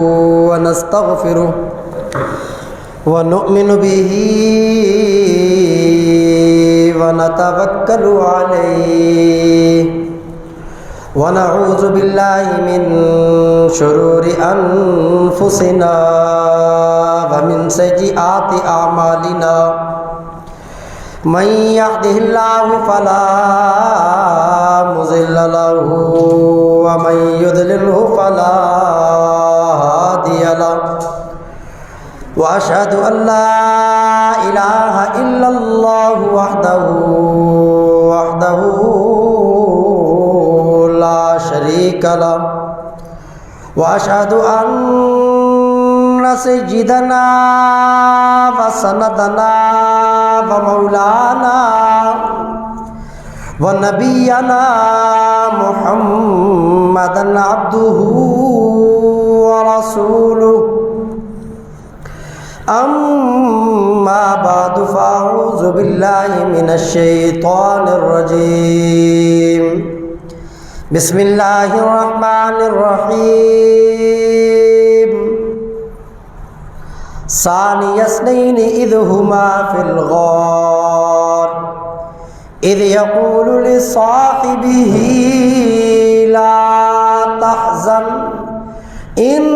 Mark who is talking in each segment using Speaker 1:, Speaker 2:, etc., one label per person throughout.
Speaker 1: ونستغفره ونؤمن به ونتوكل عليه ونعوذ بالله من شرور أنفسنا ومن سيئات أعمالنا من يهده الله فلا مضل له ومن يضلله فلا هادي له وأشهد أن لا إله إلا الله وحده لا شريك له وأشهد أن سيدنا وسندنا ومولانا ونبينا محمدا عبده ورسوله أما بعد فأعوذ بالله من الشيطان الرجيم بسم الله الرحمن الرحيم ثاني اثنين إذ هما في الغار إذ يقول لصاحبه لا تحزن إن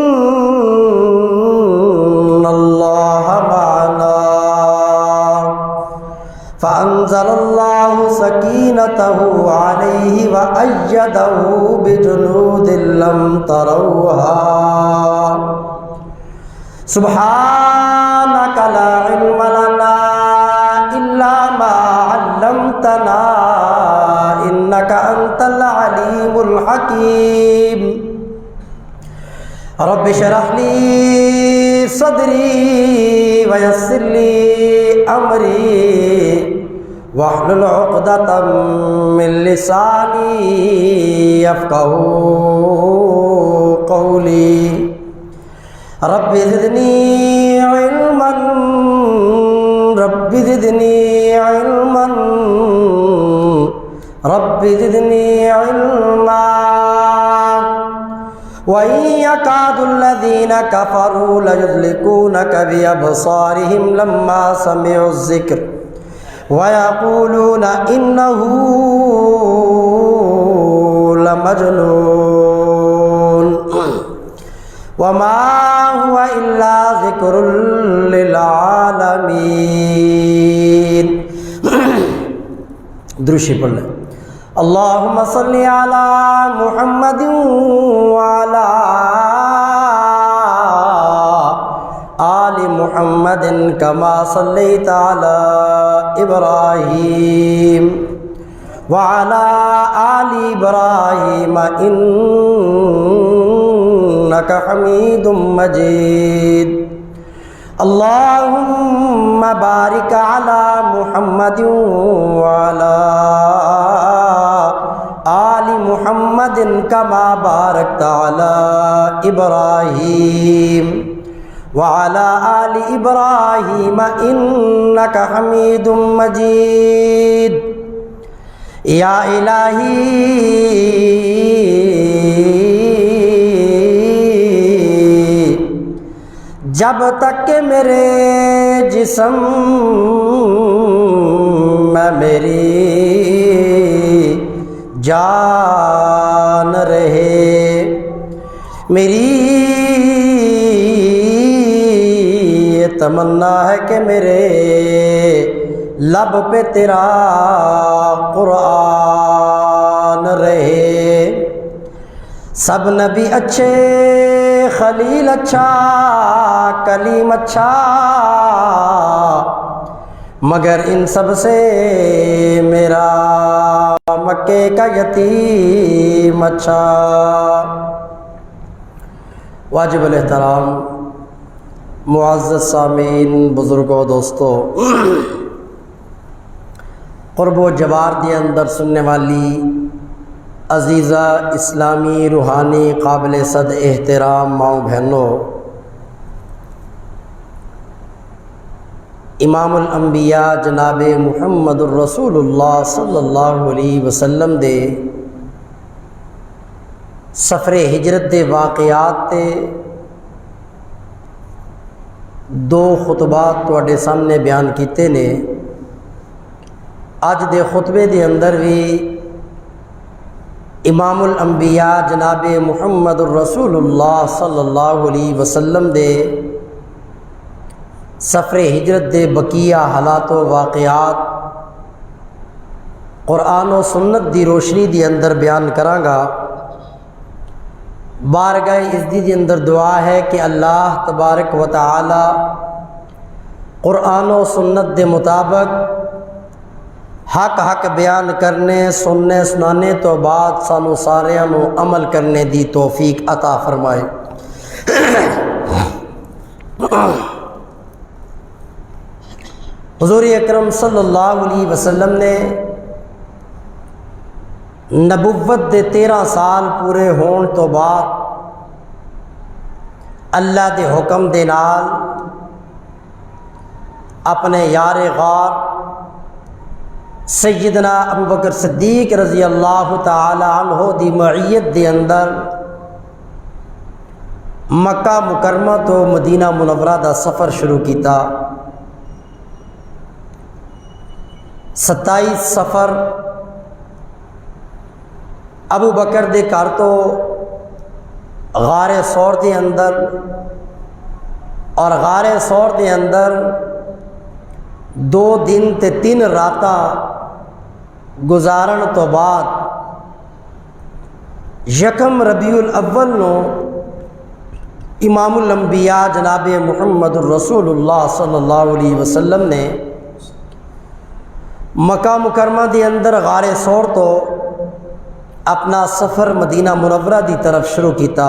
Speaker 1: الله معنا فأنزل الله سكينته عليه وأيده بجنود لم تروها سبحانك لا علم لنا إلا ما علمتنا إنك أنت العليم الحكيم رب اشرح لي صدري ويسر لي أمري واحلل عقدة من لساني يفقهوا قولي رب زدني علما رب زدني علما رب زدني علما وإن يكاد الذين كفروا ليزلقونك بأبصارهم لما سمعوا الذكر ويقولون إنه لمجنون وما هو إلا ذكر للعالمين درشی پڑھ لیں اللهم صل على محمد وعلى آل محمد كما صليت على إبراهيم وعلى آل إبراهيم إنك حميد مجيد اللهم بارك على محمد وعلى آل محمد كما باركت على إبراهيم وعلى آل إبراهيم إنك حميد مجيد يا إلهي جب تک کہ میرے جسم میں میری جان رہے میری یہ تمنا ہے کہ میرے لب پہ تیرا قرآن رہے سب نبی اچھے خلیل اچھا کلیم اچھا مگر ان سب سے میرا مکے کا یتیم اچھا واجب الاحترام معزز سامعین بزرگوں دوستوں قرب و جوار کے اندر سننے والی عزیزہ اسلامی روحانی قابل صد احترام ماؤں بہنوں امام الانبیاء جناب محمد الرسول اللہ صلی اللہ علیہ وسلم دے سفر ہجرت دے واقعات تے دو خطبات تواڈے سامنے بیان کیتے نے۔ اج دے خطبے دے اندر بھی امام الانبیاء جناب محمد الرسول اللہ صلی اللہ علیہ وسلم دے سفر ہجرت دے بقیہ حالات و واقعات قرآن و سنت دی روشنی دی اندر بیان کراں گا۔ بارگاہ عزت دی اندر دعا ہے کہ اللہ تبارک و تعالی قرآن و سنت دے مطابق حق بیان کرنے سننے سنانے تو بعد سانو ساریاں نو عمل کرنے دی توفیق عطا فرمائے۔ حضور اکرم صلی اللہ علیہ وسلم نے نبوت دے 13 سال پورے ہون تو بعد اللہ دے حکم دے نال اپنے یار غار سیدنا ابوبکر صدیق رضی اللہ تعالی عنہ دی معیت دے اندر مکہ مکرمہ تو مدینہ منورہ دا سفر شروع کیتا۔ 27 سفر ابو بکر دے گھر تو غار ثور دے اندر اور غار ثور دے اندر 2 دن تے 3 راتاں گزارن تو بعد یکم ربیع الاول نو امام الانبیاء جناب محمد الرسول اللہ صلی اللہ علیہ وسلم نے مکہ مکرمہ دے اندر غار ثور تو اپنا سفر مدینہ منورہ دی طرف شروع کیتا۔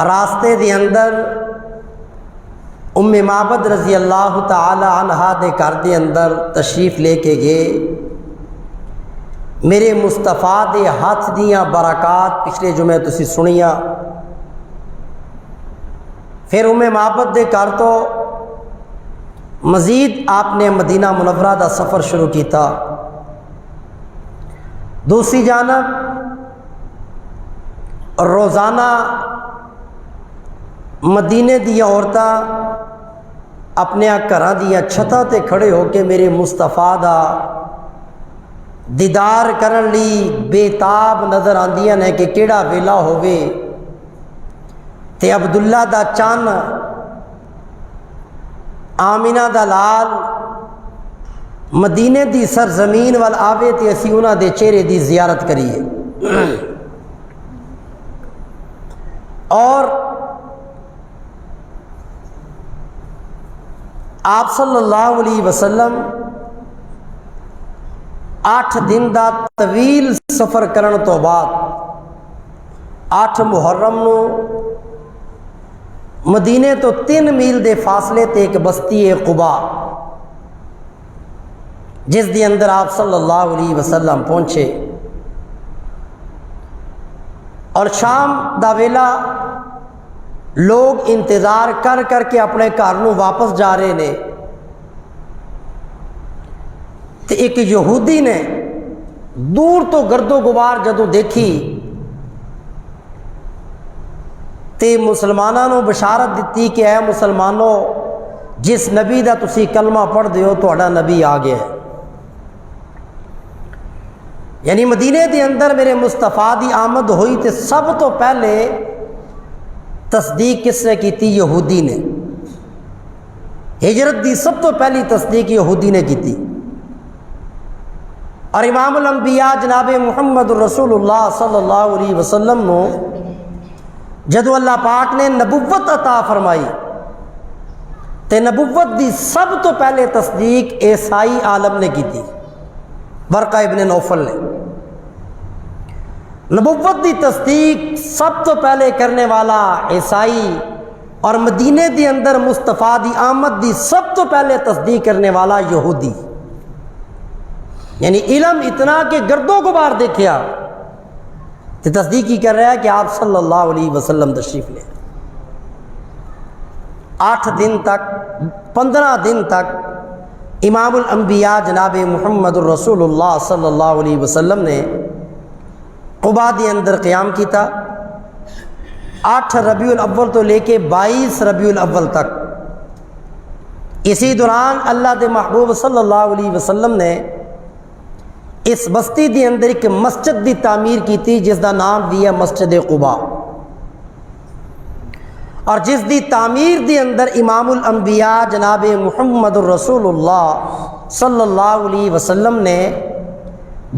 Speaker 1: راستے دے اندر ام معبد رضی اللہ تعالی عنہا دے گھر دے اندر تشریف لے کے گئے۔ میرے مصطفیٰ دے ہاتھ دیاں برکات پچھلے جمعے تسی سنیاں۔ پھر ام معبد دے گھر تو مزید آپ نے مدینہ منورہ دا سفر شروع کیتا۔ دوسری جانب روزانہ مدینے دیا عورتاں اپنے گھراں دیا چھتاں تے کھڑے ہو کے میرے مصطفیٰ دا دیدار کرن لی بے تاب نظر آندیاں نے کہ کیڑا ویلا ہووے تے عبداللہ دا چن آمینہ دا لال مدینے دی سرزمین وال آوے تے اسی انہاں دے چہرے دی زیارت کریے۔ اور آپ صلی اللہ علیہ وسلم 8 دن دا طویل سفر کرن تو بعد 8 محرم نو مدینے تو 3 میل دے فاصلے تے ایک بستی ہے قباء، جس دے اندر آپ صلی اللہ علیہ وسلم پہنچے۔ اور شام دا ویلا لوگ انتظار کر کر کے اپنے گھر نو واپس جا رہے نے تے ایک یہودی نے دور تو گرد و غبار جدوں دیکھی تے مسلمانوں نو بشارت دیتی کہ اے مسلمانوں، جس نبی دا تسی کلمہ پڑھ دیو تہاڈا نبی آ گیا ہے۔ یعنی مدینے دے اندر میرے مصطفیٰ دی آمد ہوئی تے سب تو پہلے تصدیق کس نے کیتی؟ یہودی نے۔ ہجرت دی سب تو پہلی تصدیق یہودی نے کیتی۔ اور امام الانبیاء جناب محمد الرسول اللہ صلی اللہ علیہ وسلم نو جدو اللہ پاک نے نبوت عطا فرمائی تے نبوت دی سب تو پہلے تصدیق عیسائی عالم نے کی تھی، ورقہ ابن نوفل نے۔ نبوت دی تصدیق سب تو پہلے کرنے والا عیسائی، اور مدینے دی اندر مصطفیٰ دی آمد دی سب تو پہلے تصدیق کرنے والا یہودی۔ یعنی علم اتنا کہ گرد و غبار دیکھیا تو تصدیق ہی کر رہا ہے کہ آپ صلی اللہ علیہ وسلم تشریف لے۔ 8 دن تک 15 دن تک امام الانبیاء جناب محمد الرسول اللہ صلی اللہ علیہ وسلم نے قباء دے اندر قیام کیتا۔ 8 ربیع الاول تو لے کے 22 ربیع الاول تک اسی دوران اللہ دے محبوب صلی اللہ علیہ وسلم نے اس بستی دے اندر ایک مسجد دی تعمیر کی تھی جس دا نام دیا مسجد قباء، اور جس دی تعمیر دی اندر امام الانبیاء جناب محمد الرسول اللہ صلی اللہ علیہ وسلم نے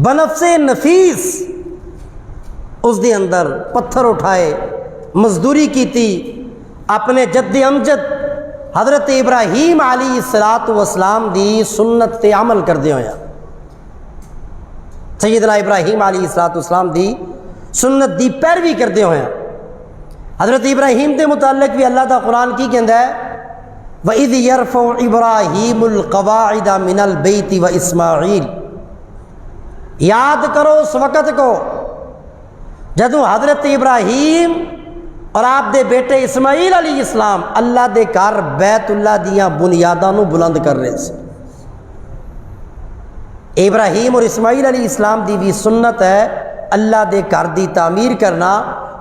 Speaker 1: بنفس نفیس اس دے اندر پتھر اٹھائے، مزدوری کی تھی، اپنے جد امجد حضرت ابراہیم علیہ السلام دی سنت تے عمل کر دے ہویا، سیدنا ابراہیم علیہ السلام دی سنت دی پیروی کر دے ہویا۔ حضرت ابراہیم دے متعلق بھی اللہ دا قرآن کی کہندا ہے وَإِذْ يَرْفَعُ إِبْرَاهِيمُ الْقَوَاعِدَ مِنَ الْبَيْتِ وَإِسْمَاعِيلُ، یاد کرو اس وقت کو جدوں حضرت ابراہیم اور آپ دے بیٹے اسماعیل علیہ السلام اللہ دے گھر بیت اللہ دیاں بنیاداں نو بلند کر رہے سے۔ ابراہیم اور اسماعیل علیہ السلام دی بھی سنت ہے اللہ دے گھر دی تعمیر کرنا،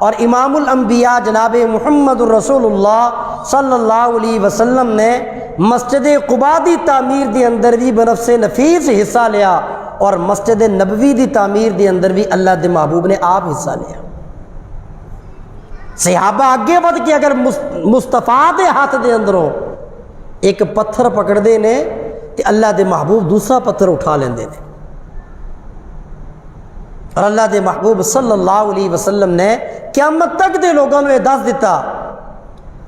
Speaker 1: اور امام الانبیاء جناب محمد الرسول اللہ صلی اللہ علیہ وسلم نے مسجد قباء دی تعمیر دی اندر بھی بنفس نفیس حصہ لیا، اور مسجد نبوی دی تعمیر دی اندر بھی اللہ دے محبوب نے آپ حصہ لیا۔ صحابہ آگے بڑھ کے اگر مصطفیٰ دے ہاتھ دے اندروں ایک پتھر پکڑ دے نے تو اللہ دے محبوب دوسرا پتھر اٹھا لیندے نے، اور اللہ دے محبوب صلی اللہ علیہ وسلم نے قیامت تک دے لوگوں نے دس دیتا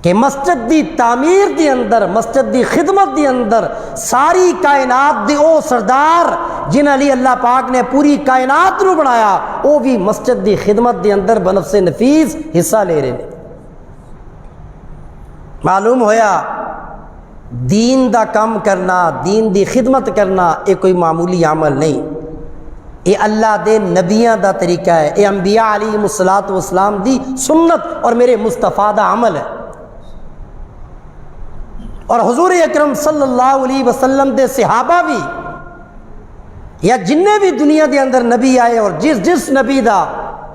Speaker 1: کہ مسجد دی تعمیر دی اندر، مسجد دی خدمت دی اندر ساری کائنات دی او سردار جن علی اللہ پاک نے پوری کائنات نو بنایا، او بھی مسجد دی خدمت دی اندر بنفس نفیس حصہ لے رہے ہیں۔ معلوم ہویا دین دا کام کرنا، دین دی خدمت کرنا یہ کوئی معمولی عمل نہیں، یہ اللہ دے نبیاں دا طریقہ ہے، یہ انبیاء علیہ السلام دی سنت اور میرے مصطفیٰ دا عمل ہے۔ اور حضور اکرم صلی اللہ علیہ وسلم دے صحابہ بھی یا جننے بھی دنیا دے اندر نبی آئے، اور جس نبی دا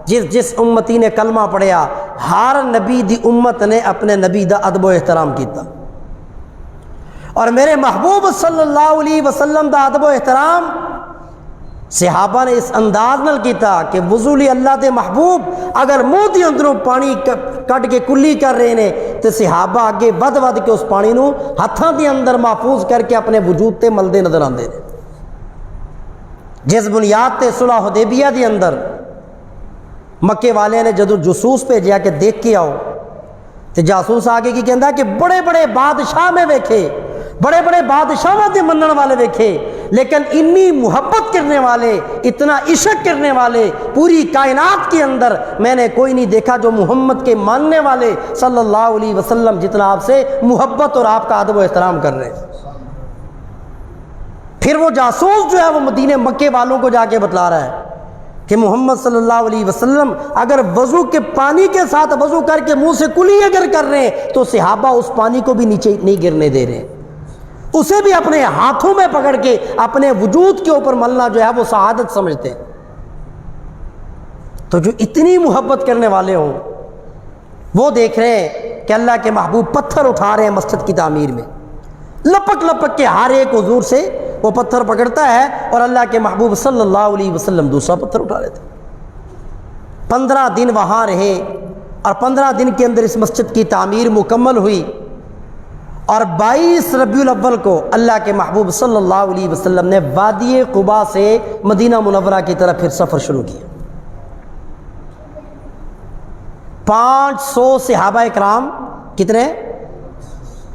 Speaker 1: جس امتی نے کلمہ پڑھیا، ہر نبی دی امت نے اپنے نبی دا ادب و احترام کیتا، اور میرے محبوب صلی اللہ علیہ وسلم دا ادب و احترام صحابہ نے اس انداز نال کیتا کہ وضو لی اللہ دے محبوب اگر منہ دی اندروں پانی کٹ کے کلی کر رہے نے تو صحابہ آگے ود کے اس پانی نو ہاتھاں دے اندر محفوظ کر کے اپنے وجود تے ملدے نظر آندے نے۔ جس بنیاد تے صلح حدیبیہ دی اندر مکے والے نے جدو جاسوس بھیجیا کہ دیکھ کے آؤ، تو جاسوس آگے کی کہندا کہ بڑے بڑے بادشاہ میں ویکھے، بڑے بڑے بادشاہوں دے منن والے ویکھے، لیکن اتنی محبت کرنے والے، اتنا عشق کرنے والے پوری کائنات کے اندر میں نے کوئی نہیں دیکھا جو محمد کے ماننے والے صلی اللہ علیہ وسلم جتنا آپ سے محبت اور آپ کا ادب و احترام کر رہے ہیں۔ پھر وہ جاسوس جو ہے وہ مدینے مکے والوں کو جا کے بتلا رہا ہے کہ محمد صلی اللہ علیہ وسلم اگر وضو کے پانی کے ساتھ وضو کر کے منہ سے کلی اگر کر رہے ہیں تو صحابہ اس پانی کو بھی نیچے نہیں گرنے دے رہے، اسے بھی اپنے ہاتھوں میں پکڑ کے اپنے وجود کے اوپر ملنا جو ہے وہ سعادت سمجھتے ہیں۔ تو جو اتنی محبت کرنے والے ہوں وہ دیکھ رہے ہیں کہ اللہ کے محبوب پتھر اٹھا رہے ہیں مسجد کی تعمیر میں، لپک لپک کے ہر ایک حضور سے وہ پتھر پکڑتا ہے، اور اللہ کے محبوب صلی اللہ علیہ وسلم دوسرا پتھر اٹھا رہے تھے۔ 15 دن وہاں رہے، اور 15 دن کے اندر اس مسجد کی تعمیر مکمل ہوئی، اور 22 ربیع الاول کو اللہ کے محبوب صلی اللہ علیہ وسلم نے وادی قباء سے مدینہ منورہ کی طرف پھر سفر شروع کیا۔ 500 صحابہ کرام، کتنے؟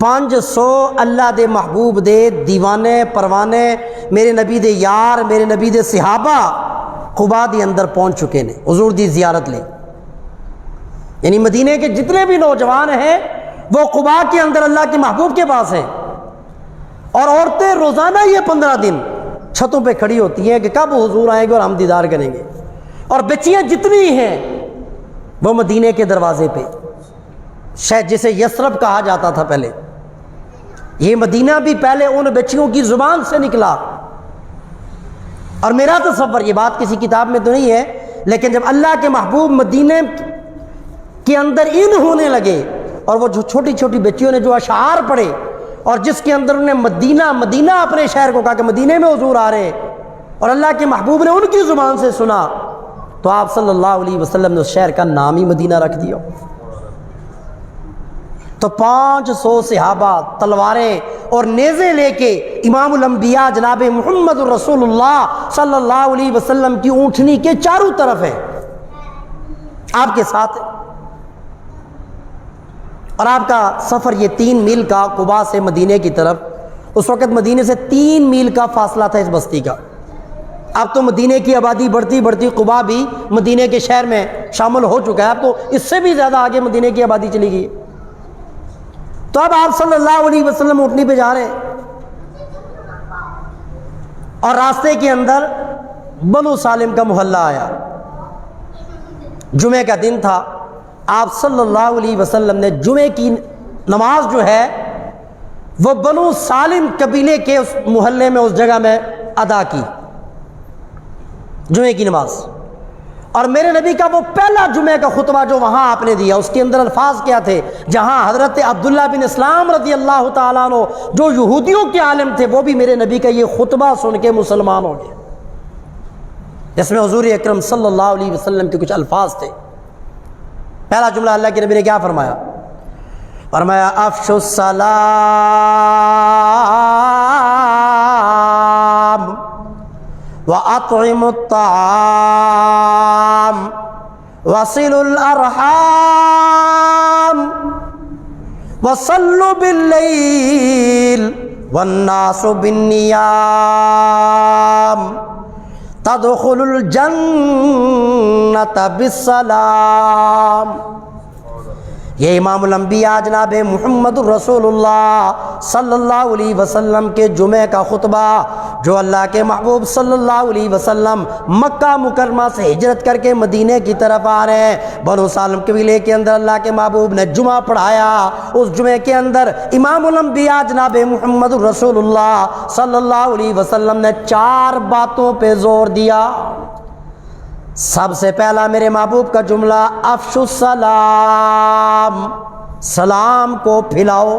Speaker 1: 500 اللہ دے محبوب دے دیوانے پروانے، میرے نبی دے یار، میرے نبی دے صحابہ قباء دی اندر پہنچ چکے نے حضور دی زیارت لے۔ یعنی مدینے کے جتنے بھی نوجوان ہیں وہ قباء کے اندر اللہ کے محبوب کے پاس ہیں، اور عورتیں روزانہ یہ 15 دن چھتوں پہ کھڑی ہوتی ہیں کہ کب حضور آئیں گے اور ہم دیدار کریں گے، اور بچیاں جتنی ہیں وہ مدینے کے دروازے پہ، شاید جسے یثرب کہا جاتا تھا پہلے، یہ مدینہ بھی پہلے ان بچیوں کی زبان سے نکلا۔ اور میرا تصور، یہ بات کسی کتاب میں تو نہیں ہے، لیکن جب اللہ کے محبوب مدینے کے اندر ان ہونے لگے، اور وہ جو چھوٹی چھوٹی بچیوں نے جو اشعار پڑھے اور جس کے اندر انہیں مدینہ مدینہ اپنے شہر کو کہا کہ مدینے میں حضور آ رہے، اور اللہ کے محبوب نے ان کی زبان سے سنا، تو آپ صلی اللہ علیہ وسلم نے اس شہر کا نام ہی مدینہ رکھ دیا۔ تو 500 صحابہ تلواریں اور نیزے لے کے امام الانبیاء جناب محمد الرسول اللہ صلی اللہ علیہ وسلم کی اونٹنی کے چاروں طرف ہیں، آپ کے ساتھ ہیں، اور آپ کا سفر یہ 3 میل کا قباء سے مدینے کی طرف، اس وقت مدینے سے 3 میل کا فاصلہ تھا اس بستی کا۔ اب تو مدینے کی آبادی بڑھتی بڑھتی قباء بھی مدینے کے شہر میں شامل ہو چکا ہے، اب تو اس سے بھی زیادہ آگے مدینے کی آبادی چلی گئی۔ تو اب آپ صلی اللہ علیہ وسلم اونٹنی پہ جا رہے ہیں، اور راستے کے اندر بنو سالم کا محلہ آیا، جمعے کا دن تھا، آپ صلی اللہ علیہ وسلم نے جمعے کی نماز جو ہے وہ بنو سالم قبیلے کے اس محلے میں اس جگہ میں ادا کی، جمعے کی نماز۔ اور میرے نبی کا وہ پہلا جمعے کا خطبہ جو وہاں آپ نے دیا، اس کے اندر الفاظ کیا تھے؟ جہاں حضرت عبداللہ بن اسلام رضی اللہ تعالیٰ عنہ جو یہودیوں کے عالم تھے، وہ بھی میرے نبی کا یہ خطبہ سن کے مسلمان ہو گئے، جس میں حضور اکرم صلی اللہ علیہ وسلم کے کچھ الفاظ تھے۔ پہلا جملہ اللہ کے نبی نے کیا فرمایا؟ فرمایا افشوا السلام وَأَطْعِمُوا الطَّعَامَ وَصِلُوا الْأَرْحَامَ وَصَلُّوا بِاللَّيْلِ وَالنَّاسُ بِالنِّيَامِ تَدْخُلُوا الْجَنَّةَ بِالسَّلَامِ۔ یہ امام الانبیاء جناب محمد الرسول اللہ صلی اللہ علیہ وسلم کے جمعے کا خطبہ جو اللہ کے محبوب صلی اللہ علیہ وسلم مکہ مکرمہ سے ہجرت کر کے مدینے کی طرف آ رہے ہیں، بنو سالم قبیلے کے اندر اللہ کے محبوب نے جمعہ پڑھایا۔ اس جمعے کے اندر امام الانبیاء جناب محمد الرسول اللہ صلی اللہ علیہ وسلم نے 4 باتوں پہ زور دیا۔ سب سے پہلا میرے محبوب کا جملہ افشوا السلام، سلام کو پھیلاؤ۔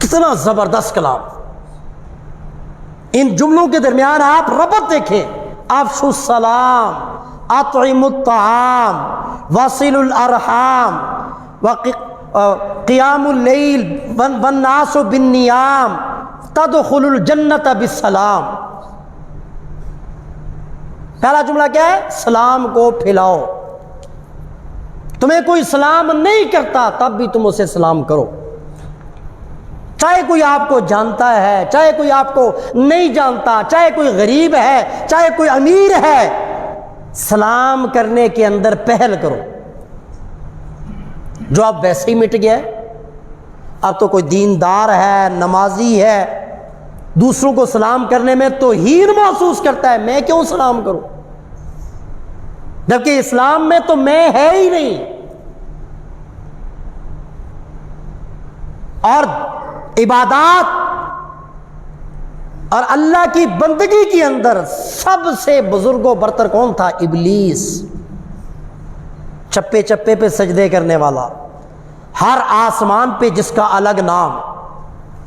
Speaker 1: کتنا زبردست کلام! ان جملوں کے درمیان آپ ربط دیکھیں، افشوا السلام، اطعموا الطعام، وصلوا الارحام، قیام اللیل والناس بالنیام، تدخلوا الجنۃ بالسلام۔ پہلا جملہ کیا ہے؟ سلام کو پھیلاؤ۔ تمہیں کوئی سلام نہیں کرتا تب بھی تم اسے سلام کرو، چاہے کوئی آپ کو جانتا ہے، چاہے کوئی آپ کو نہیں جانتا، چاہے کوئی غریب ہے، چاہے کوئی امیر ہے، سلام کرنے کے اندر پہل کرو۔ جو اب ویسے ہی مٹ گیا ہے، اب تو کوئی دیندار ہے، نمازی ہے، دوسروں کو سلام کرنے میں توہین محسوس کرتا ہے، میں کیوں سلام کروں، جبکہ اسلام میں تو میں ہے ہی نہیں۔ اور عبادات اور اللہ کی بندگی کے اندر سب سے بزرگ و برتر کون تھا؟ ابلیس، چپے چپے پہ سجدے کرنے والا، ہر آسمان پہ جس کا الگ نام،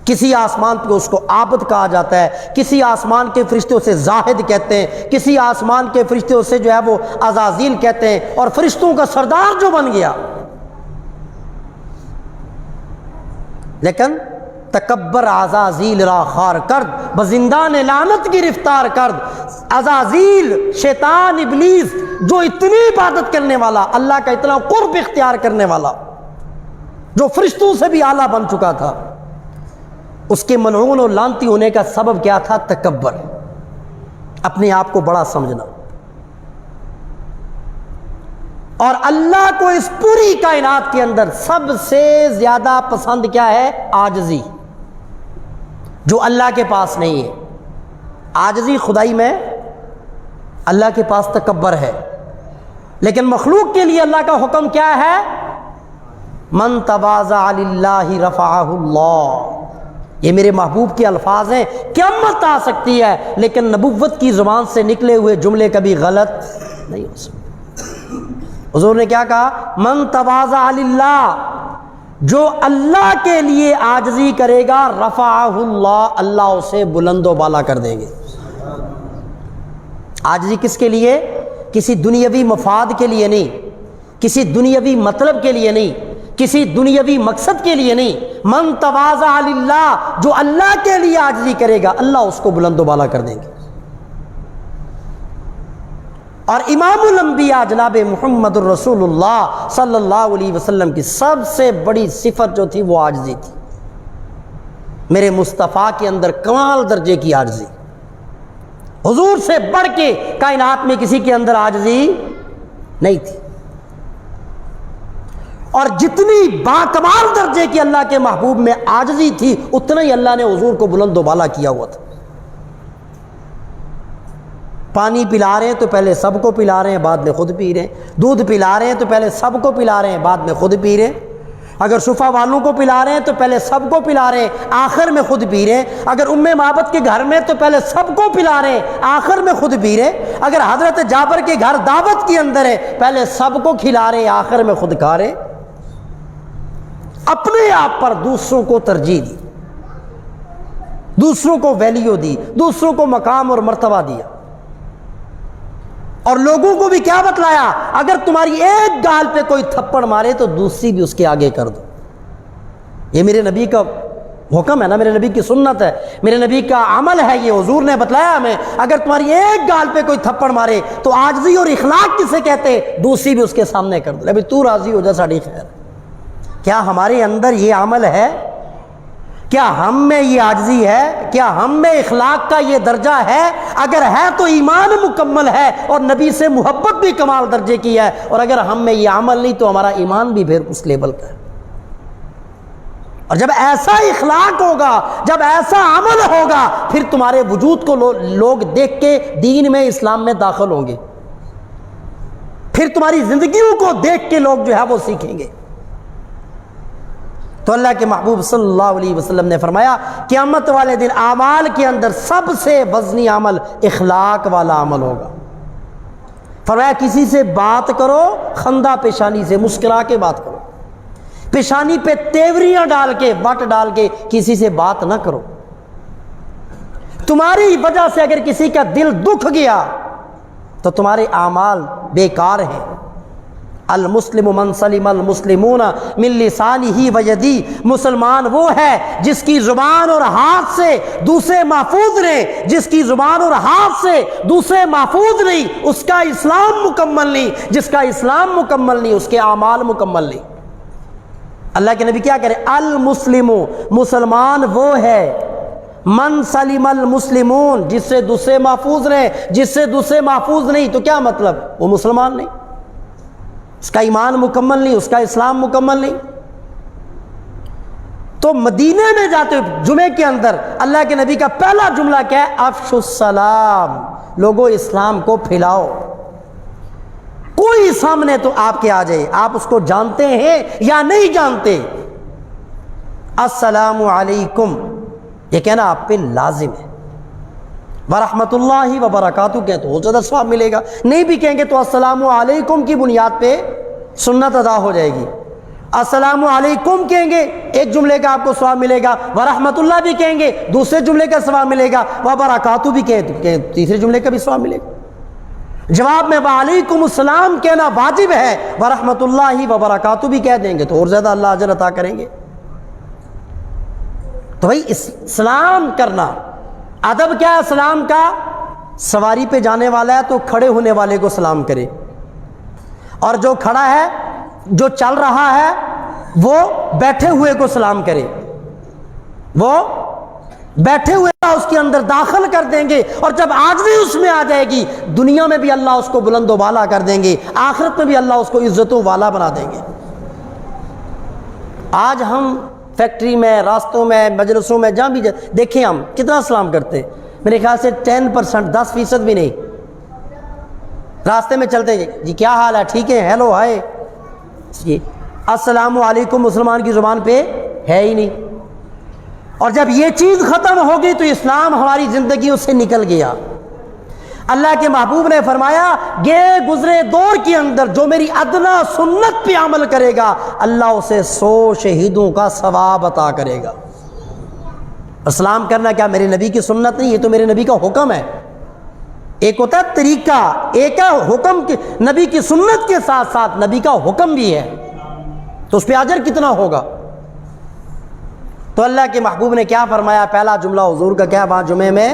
Speaker 1: کسی آسمان پہ اس کو عابد کہا جاتا ہے، کسی آسمان کے فرشتے اسے زاہد کہتے ہیں، کسی آسمان کے فرشتے اسے جو ہے وہ عزازیل کہتے ہیں، اور فرشتوں کا سردار جو بن گیا، لیکن تکبر عزازیل را خار کرد، بزندان لعنت گرفتار کرد۔ عزازیل شیطان ابلیس جو اتنی عبادت کرنے والا، اللہ کا اتنا قرب اختیار کرنے والا، جو فرشتوں سے بھی اعلیٰ بن چکا تھا، اس کے ملعون اور لعنتی ہونے کا سبب کیا تھا؟ تکبر، اپنے آپ کو بڑا سمجھنا۔ اور اللہ کو اس پوری کائنات کے اندر سب سے زیادہ پسند کیا ہے؟ عاجزی، جو اللہ کے پاس نہیں ہے۔ عاجزی خدائی میں، اللہ کے پاس تکبر ہے، لیکن مخلوق کے لیے اللہ کا حکم کیا ہے؟ من تواضع للہ رفعہ اللہ۔ یہ میرے محبوب کے الفاظ ہیں، قیامت آ سکتی ہے لیکن نبوت کی زبان سے نکلے ہوئے جملے کبھی غلط نہیں ہو سکتے۔ حضور نے کیا کہا؟ من تواضع للہ، جو اللہ کے لیے عاجزی کرے گا رفعہ اللہ، اللہ اسے بلند و بالا کر دیں گے۔ عاجزی کس کے لیے؟ کسی دنیاوی مفاد کے لیے نہیں، کسی دنیاوی مطلب کے لیے نہیں، کسی دنیاوی مقصد کے لیے نہیں۔ من تواضع للہ، جو اللہ کے لیے عاجزی کرے گا اللہ اس کو بلند و بالا کر دیں گے۔ اور امام الانبیاء جناب محمد الرسول اللہ صلی اللہ علیہ وسلم کی سب سے بڑی صفت جو تھی وہ عاجزی تھی۔ میرے مصطفیٰ کے اندر کمال درجے کی عاجزی، حضور سے بڑھ کے کائنات میں کسی کے اندر عاجزی نہیں تھی۔ اور جتنی باکمال درجے کی اللہ کے محبوب میں عاجزی تھی اتنا ہی اللہ نے حضور کو بلند و بالا کیا ہوا تھا۔ پانی پلا رہے ہیں تو پہلے سب کو پلا رہے ہیں، بعد میں خود پی رہے ہیں۔ دودھ پلا رہے ہیں تو پہلے سب کو پلا رہے ہیں، بعد میں خود پی رہے ہیں۔ اگر شفا والوں کو پلا رہے ہیں تو پہلے سب کو پلا رہے ہیں، آخر میں خود پی رہے ہیں۔ اگر ام معبد کے گھر میں تو پہلے سب کو پلا رہے ہیں، آخر میں خود پی رہے ہیں۔ اگر حضرت جابر کے گھر دعوت کے اندر ہے، پہلے سب کو کھلا رہے ہیں، آخر میں خود کھا رہے ہیں۔ اپنے آپ پر دوسروں کو ترجیح دی، دوسروں کو ویلیو دی، دوسروں کو مقام اور مرتبہ دیا، اور لوگوں کو بھی کیا بتلایا؟ اگر تمہاری ایک گال پہ کوئی تھپڑ مارے تو دوسری بھی اس کے آگے کر دو۔ یہ میرے نبی کا حکم ہے نا، میرے نبی کی سنت ہے، میرے نبی کا عمل ہے، یہ حضور نے بتلایا ہمیں۔ اگر تمہاری ایک گال پہ کوئی تھپڑ مارے تو عاجزی اور اخلاق کسے کہتے؟ دوسری بھی اس کے سامنے کر دو، ابھی تو راضی ہو جا، ساڑی خیر۔ کیا ہمارے اندر یہ عمل ہے؟ کیا ہم میں یہ عاجزی ہے؟ کیا ہم میں اخلاق کا یہ درجہ ہے؟ اگر ہے تو ایمان مکمل ہے اور نبی سے محبت بھی کمال درجے کی ہے، اور اگر ہم میں یہ عمل نہیں تو ہمارا ایمان بھی پھر اس لیول کا ہے۔ اور جب ایسا اخلاق ہوگا، جب ایسا عمل ہوگا، پھر تمہارے وجود کو لوگ دیکھ کے دین میں، اسلام میں داخل ہوں گے، پھر تمہاری زندگیوں کو دیکھ کے لوگ جو ہے وہ سیکھیں گے۔ تو اللہ کے محبوب صلی اللہ علیہ وسلم نے فرمایا قیامت والے دن اعمال کے اندر سب سے وزنی عمل اخلاق والا عمل ہوگا۔ فرمایا کسی سے بات کرو خندہ پیشانی سے، مسکرا کے بات کرو، پیشانی پہ تیوریاں ڈال کے، بٹ ڈال کے کسی سے بات نہ کرو۔ تمہاری وجہ سے اگر کسی کا دل دکھ گیا تو تمہارے اعمال بیکار ہیں۔ المسلم من سلم المسلمون من لسانہ ویدی، مسلمان وہ ہے جس کی زبان اور ہاتھ سے دوسرے محفوظ رہیں، جس کی زبان اور ہاتھ سے دوسرے محفوظ نہیں اس کا اسلام مکمل نہیں، جس کا اسلام مکمل نہیں اس کے اعمال مکمل نہیں۔ اللہ کے نبی کیا کرے؟ المسلم، مسلمان وہ ہے من سلم المسلمون، جس سے دوسرے محفوظ رہیں، جس سے دوسرے محفوظ نہیں تو کیا مطلب؟ وہ مسلمان نہیں، اس کا ایمان مکمل نہیں، اس کا اسلام مکمل نہیں۔ تو مدینے میں جاتے ہوئے جمعے کے اندر اللہ کے نبی کا پہلا جملہ کیا ہے؟ افشوا السلام، لوگوں اسلام کو پھیلاؤ۔ کوئی سامنے تو آپ کے آ جائے، آپ اس کو جانتے ہیں یا نہیں جانتے، السلام علیکم یہ کہنا آپ پہ لازم ہے۔ ورحمۃ اللہ وبرکاتہ کہیں تو زیادہ ثواب ملے گا، نہیں بھی کہیں گے تو السلام علیکم کی بنیاد پہ سنت ادا ہو جائے گی۔ السلام علیکم کہیں گے ایک جملے کا آپ کو ثواب ملے گا، ورحمۃ اللہ بھی کہیں گے دوسرے جملے کا ثواب ملے گا، وبرکاتہ بھی کہیں تو تیسرے جملے کا بھی ثواب ملے گا۔ جواب میں وعلیکم السلام کہنا واجب ہے، ورحمۃ اللہ وبرکاتہ بھی کہہ دیں گے تو اور زیادہ اللہ اجر عطا کریں گے۔ تو بھائی اسلام کرنا، ادب کیا ہے اسلام کا؟ سواری پہ جانے والا ہے تو کھڑے ہونے والے کو سلام کرے، اور جو کھڑا ہے، جو چل رہا ہے وہ بیٹھے ہوئے کو سلام کرے، وہ بیٹھے ہوئے اس کے اندر داخل کر دیں گے، اور جب عاجزی اس میں آ جائے گی دنیا میں بھی اللہ اس کو بلند و بالا کر دیں گے، آخرت میں بھی اللہ اس کو عزت و والا بنا دیں گے۔ آج ہم فیکٹری میں، راستوں میں، مجلسوں میں جہاں بھی دیکھیں ہم کتنا سلام کرتے ہیں، میرے خیال سے 10%، 10% بھی نہیں۔ راستے میں چلتے ہیں جی کیا حال ہے، ٹھیک ہے، ہیلو ہائے، جی السلام علیکم مسلمان کی زبان پہ ہے ہی نہیں۔ اور جب یہ چیز ختم ہوگی تو اسلام ہماری زندگیوں سے نکل گیا۔ اللہ کے محبوب نے فرمایا گئے گزرے دور کے اندر جو میری ادنا سنت پہ عمل کرے گا اللہ اسے 100 شہیدوں کا ثواب عطا کرے گا۔ اسلام کرنا کیا میرے نبی کی سنت نہیں، یہ تو میرے نبی کا حکم ہے۔ ایک ہوتا ہے طریقہ، ایک ہے حکم، نبی کی سنت کے ساتھ ساتھ نبی کا حکم بھی ہے، تو اس پہ اجر کتنا ہوگا۔ تو اللہ کے محبوب نے کیا فرمایا، پہلا جملہ حضور کا کیا وہاں جمعے میں،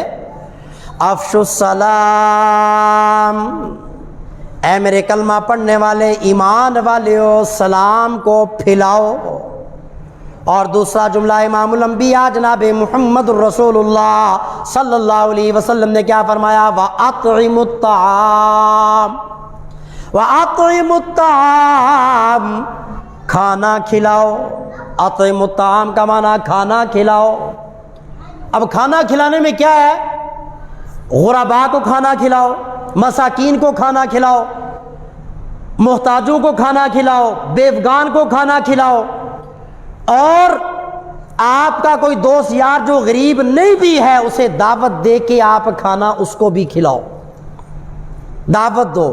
Speaker 1: افشوا السلام، اے میرے کلمہ پڑھنے والے ایمان والیو سلام کو پھیلاؤ۔ اور دوسرا جملہ امام الانبیاء جناب محمد الرسول اللہ صلی اللہ علیہ وسلم نے کیا فرمایا، وَأَطْعِمُوا الطَّعَامَ، وَأَطْعِمُوا الطَّعَامَ، کھانا کھلاؤ۔ اطعموا الطعام کا معنی کھانا کھلاؤ۔ اب کھانا کھلانے میں کیا ہے، غرباء کو کھانا کھلاؤ، مساکین کو کھانا کھلاؤ، محتاجوں کو کھانا کھلاؤ، بیوگان کو کھانا کھلاؤ، اور آپ کا کوئی دوست یار جو غریب نہیں بھی ہے اسے دعوت دے کے آپ کھانا اس کو بھی کھلاؤ، دعوت دو۔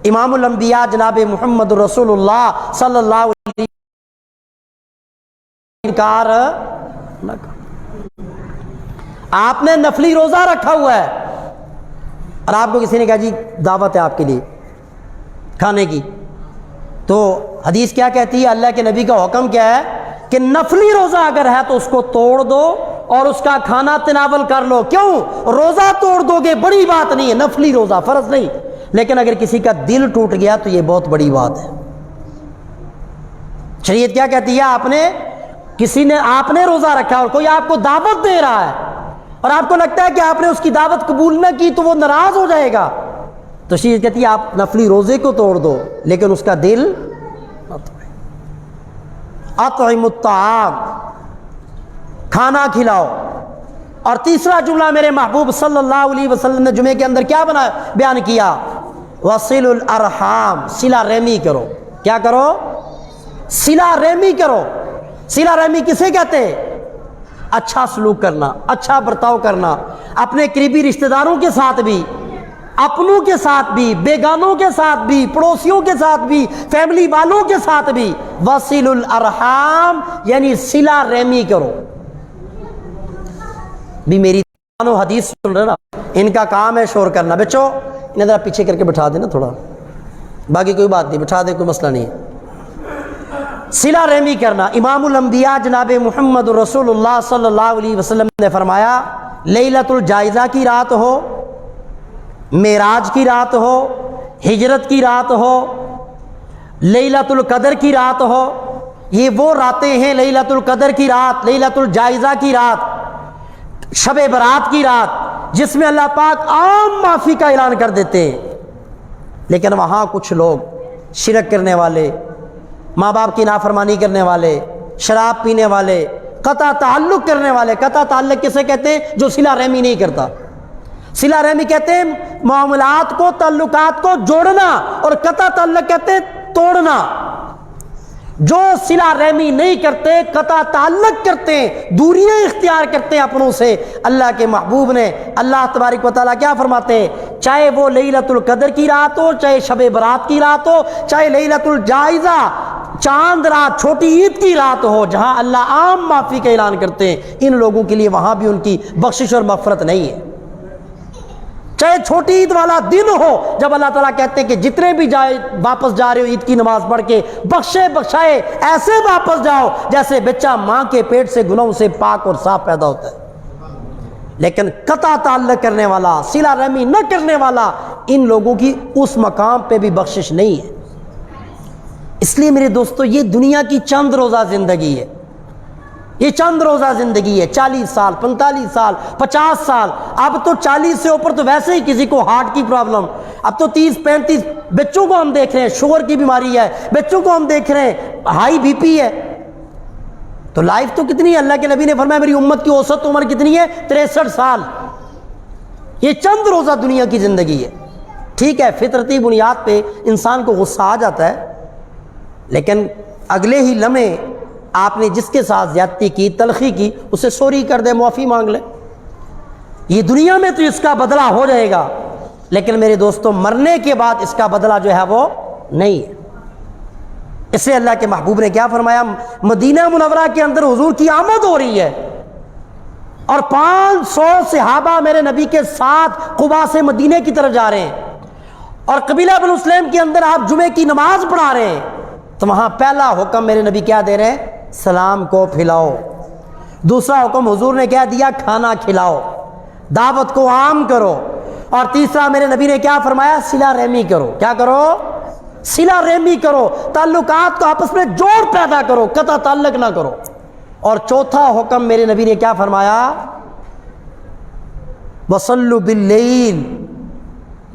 Speaker 1: امام الانبیاء جناب محمد رسول اللہ صلی اللہ علیہ وسلم انکار نہ کرو۔ آپ نے نفلی روزہ رکھا ہوا ہے اور آپ کو کسی نے کہا جی دعوت ہے آپ کے لیے کھانے کی، تو حدیث کیا کہتی ہے، اللہ کے نبی کا حکم کیا ہے کہ نفلی روزہ اگر ہے تو اس کو توڑ دو اور اس کا کھانا تناول کر لو۔ کیوں؟ روزہ توڑ دو گے بڑی بات نہیں ہے، نفلی روزہ فرض نہیں، لیکن اگر کسی کا دل ٹوٹ گیا تو یہ بہت بڑی بات ہے۔ شریعت کیا کہتی ہے، آپ نے روزہ رکھا اور کوئی آپ کو دعوت دے رہا ہے اور آپ کو لگتا ہے کہ آپ نے اس کی دعوت قبول نہ کی تو وہ ناراض ہو جائے گا، تو شریعت کہتی ہے آپ نفلی روزے کو توڑ دو لیکن اس کا دل نہ توڑے۔ اطعموا الطعام، کھانا کھلاؤ۔ اور تیسرا جملہ میرے محبوب صلی اللہ علیہ وسلم نے جمعے کے اندر کیا بیان کیا، وصلوا الارحام، صلہ رحمی کرو۔ کیا کرو؟ صلہ رحمی کرو۔ صلہ رحمی کسے کہتے ہیں؟ اچھا سلوک کرنا، اچھا برتاؤ کرنا، اپنے قریبی رشتہ داروں کے ساتھ بھی، اپنوں کے ساتھ بھی، بیگانوں کے ساتھ بھی، پڑوسیوں کے ساتھ بھی، فیملی والوں کے ساتھ بھی۔ وصلوا الارحام یعنی صلہ رحمی کرو۔ بھی میری حدیث سن رہے نا، ان کا کام ہے شور کرنا، بچو انہیں ذرا پیچھے کر کے بٹھا دینا تھوڑا، باقی کوئی بات نہیں، بٹھا دے کوئی مسئلہ نہیں ہے۔ صلہ رحمی کرنا۔ امام الانبیاء جناب محمد رسول اللہ صلی اللہ علیہ وسلم نے فرمایا لیلۃ الجائزہ کی رات ہو، معراج کی رات ہو، ہجرت کی رات ہو، لیلۃ القدر کی رات ہو، یہ وہ راتیں ہیں، لیلۃ القدر کی رات، لیلۃ الجائزہ کی رات، شب برات کی رات، جس میں اللہ پاک عام معافی کا اعلان کر دیتے ہیں، لیکن وہاں کچھ لوگ شرک کرنے والے، ماں باپ کی نافرمانی کرنے والے، شراب پینے والے، قطع تعلق کرنے والے۔ قطع تعلق کسے کہتے ہیں؟ جو صلہ رحمی نہیں کرتا۔ صلہ رحمی کہتے ہیں معاملات کو، تعلقات کو جوڑنا، اور قطع تعلق کہتے ہیں توڑنا۔ جو صلہ رحمی نہیں کرتے، قطع تعلق کرتے ہیں، دوریاں اختیار کرتے ہیں اپنوں سے، اللہ کے محبوب نے، اللہ تبارک و تعالیٰ کیا فرماتے ہیں، چاہے وہ لیلۃ القدر کی رات ہو، چاہے شب برات کی رات ہو، چاہے لیلۃ الجائزہ چاند رات، چھوٹی عید کی رات ہو، جہاں اللہ عام معافی کا اعلان کرتے ہیں، ان لوگوں کے لیے وہاں بھی ان کی بخشش اور مغفرت نہیں ہے۔ چاہے چھوٹی عید والا دن ہو جب اللہ تعالیٰ کہتے ہیں کہ جتنے بھی واپس جا رہے ہو عید کی نماز پڑھ کے، بخشے بخشائے ایسے واپس جاؤ جیسے بچہ ماں کے پیٹ سے گناہوں سے پاک اور صاف پیدا ہوتا ہے۔ لیکن قطع تعلق کرنے والا، صلہ رحمی نہ کرنے والا، ان لوگوں کی اس مقام پہ بھی بخشش نہیں ہے۔ اس لیے میرے دوستو یہ دنیا کی چند روزہ زندگی ہے، یہ چند روزہ زندگی ہے، 40 سال، 45 سال، 50 سال، اب تو 40 سے اوپر تو ویسے ہی کسی کو ہارٹ کی پرابلم، اب تو 30 35 بچوں کو ہم دیکھ رہے ہیں شوگر کی بیماری ہے، بچوں کو ہم دیکھ رہے ہیں ہائی بی پی ہے۔ تو لائف تو کتنی ہے؟ اللہ کے نبی نے فرمایا میری امت کی اوسط عمر کتنی ہے؟ 63 سال۔ یہ چند روزہ دنیا کی زندگی ہے۔ ٹھیک ہے، فطرتی بنیاد پہ انسان کو غصہ آ جاتا ہے، لیکن اگلے ہی لمحے آپ نے جس کے ساتھ زیادتی کی، تلخی کی، اسے سوری کر دے، معافی مانگ لے، یہ دنیا میں تو اس کا بدلہ ہو جائے گا، لیکن میرے دوستوں مرنے کے بعد اس کا بدلہ جو ہے وہ نہیں ہے۔ اس سے اللہ کے محبوب نے کیا فرمایا؟ مدینہ منورہ کے اندر حضور کی آمد ہو رہی ہے اور 500 صحابہ میرے نبی کے ساتھ قباء سے مدینے کی طرف جا رہے ہیں، اور قبیلہ بنو سلیم کے اندر آپ جمعے کی نماز پڑھا رہے ہیں، تو وہاں پہلا حکم میرے نبی کیا دے رہے ہیں؟ سلام کو پھیلاؤ۔ دوسرا حکم حضور نے کیا دیا؟ کھانا کھلاؤ، دعوت کو عام کرو۔ اور تیسرا میرے نبی نے کیا فرمایا؟ صلہ رحمی کرو۔ کیا کرو؟ صلہ رحمی کرو، تعلقات کو آپس میں جوڑ پیدا کرو، قطع تعلق نہ کرو۔ اور چوتھا حکم میرے نبی نے کیا فرمایا؟ وصلوا باللیل،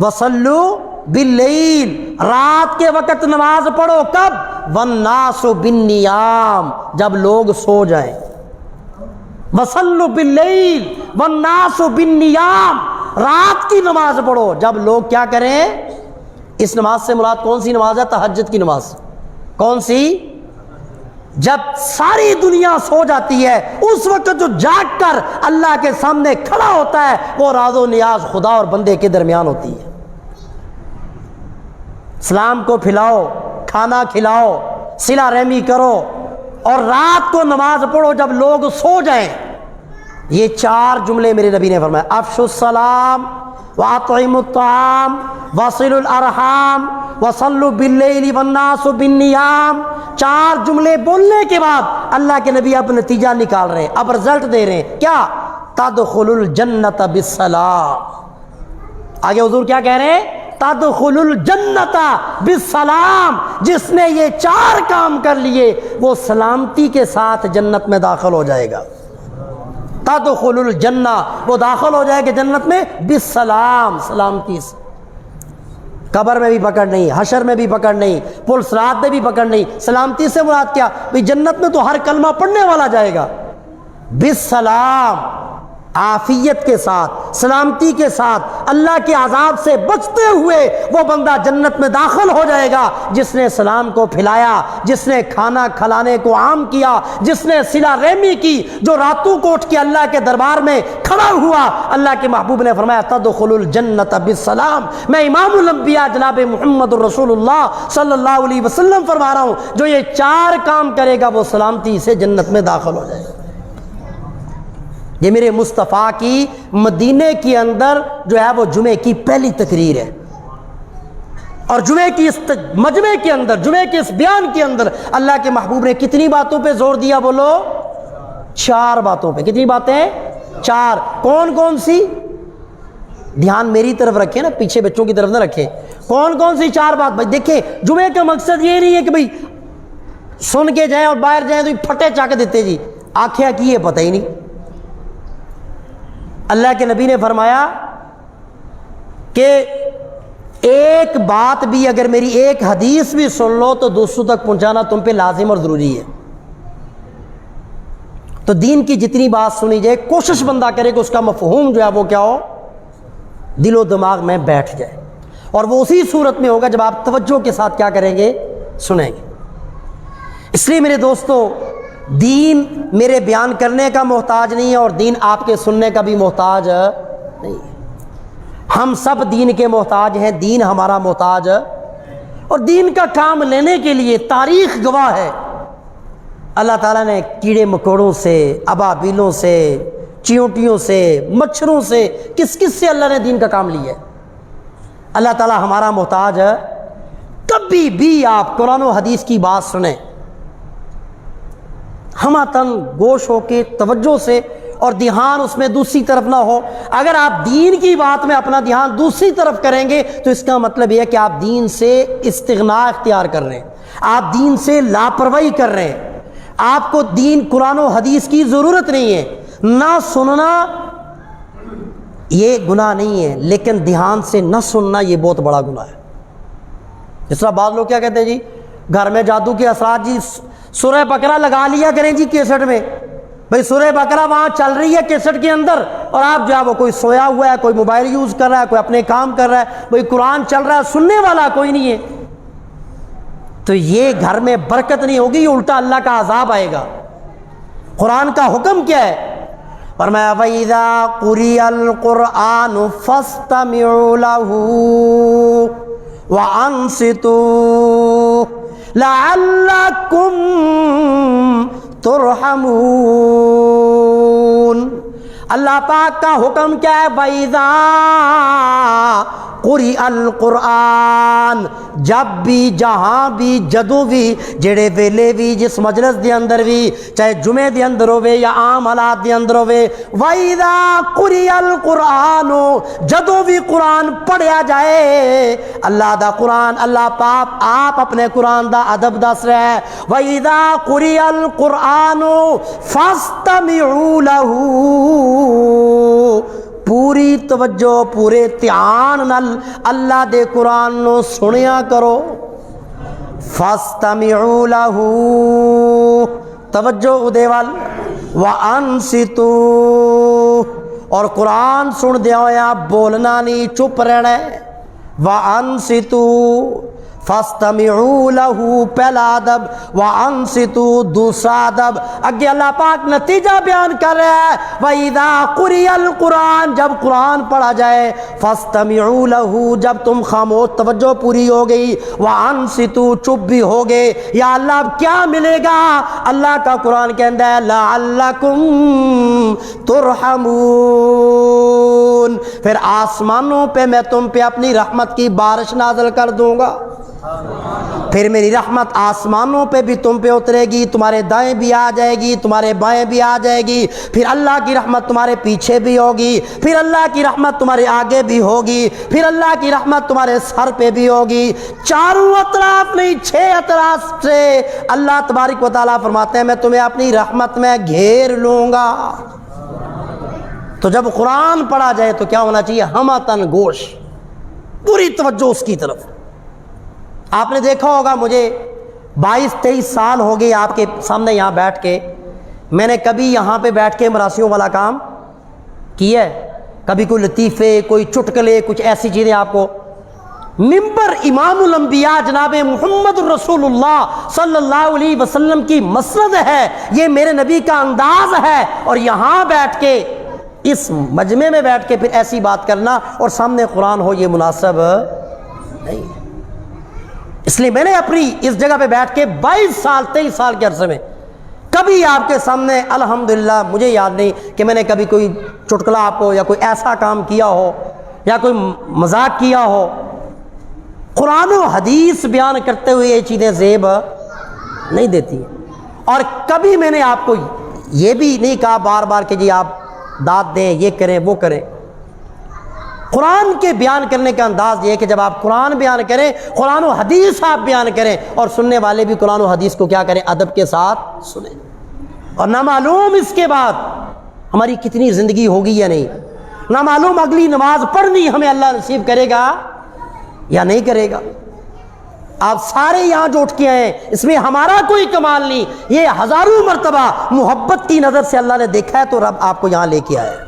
Speaker 1: وصلوا باللیل، رات کے وقت نماز پڑھو۔ کب؟ والناس بالنیام، جب لوگ سو جائیں۔ وصلوا باللیل والناس بالنیام، رات کی نماز پڑھو جب لوگ کیا کریں؟ اس نماز سے مراد کون سی نماز ہے؟ تہجد کی نماز۔ کون سی؟ جب ساری دنیا سو جاتی ہے اس وقت جو جاگ کر اللہ کے سامنے کھڑا ہوتا ہے وہ راز و نیاز خدا اور بندے کے درمیان ہوتی ہے۔ سلام کو پھیلاؤ، کھانا کھلاؤ، صلہ رحمی کرو، اور رات کو نماز پڑھو جب لوگ سو جائیں۔ یہ 4 جملے میرے نبی نے فرمایا: افشوا السلام واطعموا الطعام وصلوا الارحام وصلوا باللیل والناس بالنیام۔ 4 جملے بولنے کے بعد اللہ کے نبی اب نتیجہ نکال رہے ہیں، اب رزلٹ دے رہے ہیں۔ کیا؟ تدخل الجنت بالسلام۔ آگے حضور کیا کہہ رہے ہیں؟ تدخل الجنت بالسلام، جس نے یہ 4 کام کر لیے وہ سلامتی کے ساتھ جنت میں داخل ہو جائے گا۔ تدخل الجنہ، وہ داخل ہو جائے گا جنت میں بالسلام، سلامتی سے۔ قبر میں بھی پکڑ نہیں، حشر میں بھی پکڑ نہیں، پل صراط میں بھی پکڑ نہیں۔ سلامتی سے مراد کیا؟ بھئی جنت میں تو ہر کلمہ پڑھنے والا جائے گا بالسلام، عافیت کے ساتھ، سلامتی کے ساتھ، اللہ کے عذاب سے بچتے ہوئے وہ بندہ جنت میں داخل ہو جائے گا جس نے سلام کو پھیلایا، جس نے کھانا کھلانے کو عام کیا، جس نے صلہ رحمی کی، جو راتوں کو اٹھ کے اللہ کے دربار میں کھڑا ہوا۔ اللہ کے محبوب نے فرمایا: تدخل الجنت بالسلام۔ میں امام الانبیاء جناب محمد الرسول اللہ صلی اللہ علیہ وسلم فرما رہا ہوں، جو یہ 4 کام کرے گا وہ سلامتی سے جنت میں داخل ہو جائے گا۔ یہ میرے مصطفیٰ کی مدینے کے اندر جو ہے وہ جمعے کی پہلی تقریر ہے، اور جمعے کی اس مجمع کے اندر، جمعے کے اس بیان کے اندر اللہ کے محبوب نے کتنی باتوں پہ زور دیا؟ بولو، 4 باتوں پہ۔ کتنی باتیں؟ 4۔ کون کون سی؟ دھیان میری طرف رکھیں نا، پیچھے بچوں کی طرف نہ رکھیں۔ کون کون سی 4 بات؟ بھائی دیکھیں، جمعے کا مقصد یہ نہیں ہے کہ بھائی سن کے جائیں اور باہر جائیں تو پھٹے چا کے دیتے جی آنکھیں کی ہے پتہ ہی نہیں۔ اللہ کے نبی نے فرمایا کہ ایک بات بھی اگر میری ایک حدیث بھی سن لو تو دوسروں تک پہنچانا تم پہ لازم اور ضروری ہے۔ تو دین کی جتنی بات سنی جائے کوشش بندہ کرے کہ اس کا مفہوم جو ہے وہ کیا ہو؟ دل و دماغ میں بیٹھ جائے، اور وہ اسی صورت میں ہوگا جب آپ توجہ کے ساتھ کیا کریں گے؟ سنیں گے۔ اس لیے میرے دوستو، دین میرے بیان کرنے کا محتاج نہیں ہے، اور دین آپ کے سننے کا بھی محتاج نہیں ہے۔ ہم سب دین کے محتاج ہیں، دین ہمارا محتاج ہے، اور دین کا کام لینے کے لیے تاریخ گواہ ہے، اللہ تعالیٰ نے کیڑے مکوڑوں سے، ابابیلوں سے، چیونٹیوں سے، مچھروں سے، کس کس سے اللہ نے دین کا کام لیا ہے۔ اللہ تعالیٰ ہمارا محتاج ہے۔ کبھی بھی آپ قرآن و حدیث کی بات سنیں ہمہ تن گوش ہو کے توجہ سے، اور دھیان اس میں دوسری طرف نہ ہو۔ اگر آپ دین کی بات میں اپنا دھیان دوسری طرف کریں گے تو اس کا مطلب یہ ہے کہ آپ دین سے استغنا اختیار کر رہے ہیں، آپ دین سے لاپرواہی کر رہے ہیں۔ آپ کو دین قرآن و حدیث کی ضرورت نہیں ہے۔ نہ سننا یہ گناہ نہیں ہے، لیکن دھیان سے نہ سننا یہ بہت بڑا گناہ ہے۔ جس طرح بعض لوگ کیا کہتے ہیں جی گھر میں جادو کے اثرات، جی سورہ بقرہ لگا لیا کریں جی کیسٹ میں، بھئی سورہ بقرہ وہاں چل رہی ہے کیسٹ کے اندر، اور آپ جو ہے وہ کوئی سویا ہوا ہے، کوئی موبائل یوز کر رہا ہے، کوئی اپنے کام کر رہا ہے، بھئی قرآن چل رہا ہے، سننے والا کوئی نہیں ہے، تو یہ گھر میں برکت نہیں ہوگی، یہ الٹا اللہ کا عذاب آئے گا۔ قرآن کا حکم کیا ہے؟ فرمایا وَإِذَا قُرِئَ الْقُرْآنُ فَاسْتَمِعُوا لَهُ وَأَنصِتُوا لَعَلَّكُمْ تُرْحَمُونَ۔ اللہ پاک کا حکم کیا ہے؟ وَإِذَا قُرِئَ الْقُرْآن، جب بھی، جہاں بھی، جدوں بھی، جڑے ویلے بھی، جس مجلس دے اندر بھی، چاہے جمعے دے اندر ہوئے یا عام حالات دے اندر ہوئے، وَإِذَا قُرِئَ الْقُرْآنُ، جدوں بھی قرآن پڑھیا جائے، اللہ دا قرآن، اللہ پاک آپ اپنے قرآن دا ادب دس رہے ہیں۔ وَإِذَا قُرِئَ الْقُرْآنُ فَاسْتَمِعُوا لَهُ، پوری توجہ، پورے دھیان نال اللہ دے قرآن نو سنیا کرو۔ فَاسْتَمِعُوا لَهُ، توجہ اودے وال، وَأَنصِتُوا، اور قرآن سن دیا ہویا بولنا نہیں، چپ رہنا ہے۔ وَأَنصِتُوا، فَاسْتَمِعُوا لَهُ پہلا ادب، وَأَنصِتُوا دوسرا ادب۔ اگے اللہ پاک نتیجہ بیان کر رہا ہے، وَإِذَا قُرِئَ الْقُرْآن، جب قرآن پڑھا جائے، فَاسْتَمِعُوا لَهُ، جب تم خاموش، توجہ پوری ہو گئی، وَأَنصِتُوا چپ بھی ہو گئے، یا اللہ اب کیا ملے گا؟ اللہ کا قرآن کہتا ہے لَعَلَّكُمْ تُرْحَمُونَ، پھر آسمانوں پہ میں تم پہ اپنی رحمت کی بارش نازل کر دوں گا، پھر میری رحمت آسمانوں پہ بھی تم پہ اترے گی، تمہارے دائیں بھی آ جائے گی، تمہارے بائیں بھی آ جائے گی، پھر اللہ کی رحمت تمہارے پیچھے بھی ہوگی، پھر اللہ کی رحمت تمہارے آگے بھی ہوگی، پھر اللہ کی رحمت تمہارے سر پہ بھی ہوگی، چاروں اطراف نہیں 6 اطراف سے اللہ تبارک و تعالیٰ فرماتے ہیں میں تمہیں اپنی رحمت میں گھیر لوں گا۔ تو جب قرآن پڑھا جائے تو کیا ہونا چاہیے؟ ہمتن گوش، پوری توجہ اس کی طرف۔ آپ نے دیکھا ہوگا، مجھے 22-23 سال ہو گئے آپ کے سامنے یہاں بیٹھ کے، میں نے کبھی یہاں پہ بیٹھ کے مراسیوں والا کام کیا ہے؟ کبھی کوئی لطیفے، کوئی چٹکلے، کچھ ایسی چیزیں آپ کو؟ ممبر امام الانبیاء جناب محمد رسول اللہ صلی اللہ علیہ وسلم کی مسند ہے، یہ میرے نبی کا انداز ہے، اور یہاں بیٹھ کے، اس مجمع میں بیٹھ کے پھر ایسی بات کرنا اور سامنے قرآن ہو، یہ مناسب نہیں ہے۔ اس لیے میں نے اپنی اس جگہ پہ بیٹھ کے 23 سال کے عرصے میں کبھی آپ کے سامنے الحمدللہ مجھے یاد نہیں کہ میں نے کبھی کوئی چٹکلا آپ کو یا کوئی ایسا کام کیا ہو یا کوئی مذاق کیا ہو۔ قرآن و حدیث بیان کرتے ہوئے یہ چیزیں زیب نہیں دیتی، اور کبھی میں نے آپ کو یہ بھی نہیں کہا بار بار کہ جی آپ داد دیں، یہ کریں، وہ کریں۔ قرآن کے بیان کرنے کا انداز یہ ہے کہ جب آپ قرآن بیان کریں، قرآن و حدیث آپ بیان کریں، اور سننے والے بھی قرآن و حدیث کو کیا کریں؟ ادب کے ساتھ سنیں۔ اور نہ معلوم اس کے بعد ہماری کتنی زندگی ہوگی یا نہیں، نہ معلوم اگلی نماز پڑھنی ہمیں اللہ نصیب کرے گا یا نہیں کرے گا۔ آپ سارے یہاں جو اٹھ کے آئے، اس میں ہمارا کوئی کمال نہیں، یہ ہزاروں مرتبہ محبت کی نظر سے اللہ نے دیکھا ہے تو رب آپ کو یہاں لے کے آیا ہے۔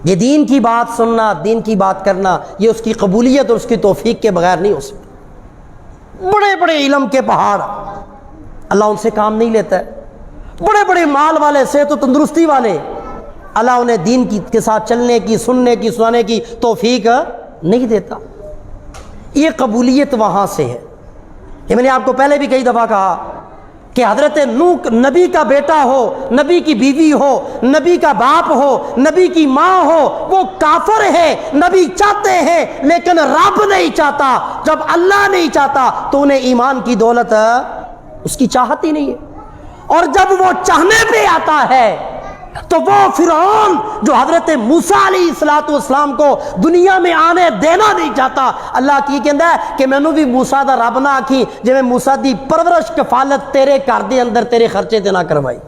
Speaker 1: یہ دین کی بات سننا، دین کی بات کرنا، یہ اس کی قبولیت اور اس کی توفیق کے بغیر نہیں ہو سکتا۔ بڑے بڑے علم کے پہاڑ اللہ ان سے کام نہیں لیتا ہے، بڑے بڑے مال والے، صحت و تندرستی والے، اللہ انہیں دین کے ساتھ چلنے کی، سننے کی، سنانے کی توفیق نہیں دیتا۔ یہ قبولیت وہاں سے ہے۔ یہ میں نے آپ کو پہلے بھی کئی دفعہ کہا کہ حضرت نوح نبی کا بیٹا ہو، نبی کی بیوی ہو، نبی کا باپ ہو، نبی کی ماں ہو، وہ کافر ہے، نبی چاہتے ہیں لیکن رب نہیں چاہتا۔ جب اللہ نہیں چاہتا تو انہیں ایمان کی دولت اس کی چاہت ہی نہیں ہے، اور جب وہ چاہنے پہ آتا ہے تو وہ فرعون جو حضرت موسیٰ علیہ السلام کو دنیا میں آنے دینا نہیں چاہتا، اللہ کی کہندا ہے کہ مینوں بھی موسیٰ دا رب نہ آکھی جویں موسیٰ دی پرورش کفالت تیرے گھر دے اندر تیرے خرچے تے نہ کروائی۔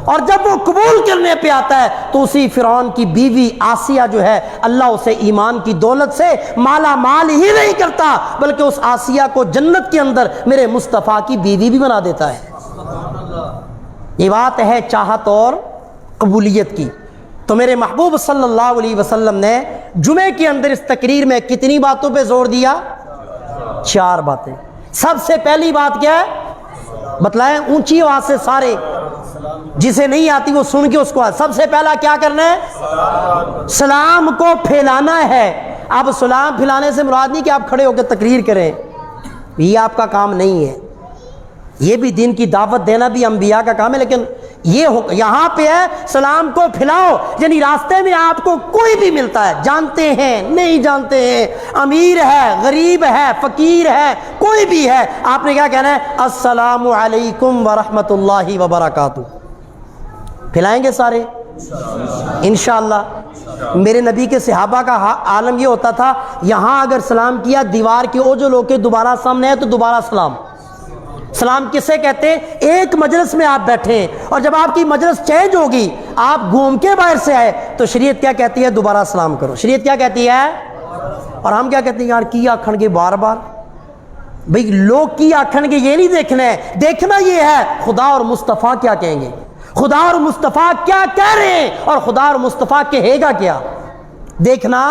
Speaker 1: اور جب وہ قبول کرنے پہ آتا ہے تو اسی فرعون کی بیوی آسیہ جو ہے، اللہ اسے ایمان کی دولت سے مالا مال ہی نہیں کرتا بلکہ اس آسیہ کو جنت کے اندر میرے مصطفیٰ کی بیوی بھی بنا دیتا ہے۔ یہ بات ہے چاہت اور قبولیت کی۔ تو میرے محبوب صلی اللہ علیہ وسلم نے جمعے کے اندر اس تقریر میں کتنی باتوں پہ زور دیا؟ 4 باتیں۔ سب سے پہلی بات کیا ہے؟ بتلائیں اونچی آواز سے سارے، جسے نہیں آتی وہ سن کے اس کو سب سے پہلا کیا کرنا ہے؟ سلام کو پھیلانا ہے۔ اب سلام پھیلانے سے مراد نہیں کہ آپ کھڑے ہو کے تقریر کریں، یہ آپ کا کام نہیں ہے۔ یہ بھی دین کی دعوت دینا بھی انبیاء کا کام ہے، لیکن یہ یہاں پہ ہے سلام کو پھیلاؤ، یعنی راستے میں آپ کو کوئی بھی ملتا ہے، جانتے ہیں نہیں جانتے ہیں، امیر ہے غریب ہے فقیر ہے کوئی بھی ہے، آپ نے کیا کہنا ہے؟ السلام علیکم ورحمۃ اللہ وبرکاتہ۔ پھیلائیں گے سارے انشاءاللہ۔ میرے نبی کے صحابہ کا عالم یہ ہوتا تھا، یہاں اگر سلام کیا دیوار کے اوجل ہو کے دوبارہ سامنے ہے تو دوبارہ سلام۔ سلام کسے کہتے ہیں؟ ایک مجلس میں آپ بیٹھے ہیں اور جب آپ کی مجلس چینج ہوگی، آپ گھوم کے باہر سے آئے تو شریعت کیا کہتی ہے؟ دوبارہ سلام کرو۔ شریعت کیا کہتی ہے؟ اور ہم کیا کہتے ہیں؟ یار کی آکھن گے بار بار، بھئی لوگ کی آکھن گے یہ نہیں دیکھنا ہے، دیکھنا یہ ہے خدا اور مصطفیٰ کیا کہیں گے، خدا اور مصطفیٰ کیا کہہ رہے ہیں اور خدا اور مصطفیٰ کہے گا کیا، دیکھنا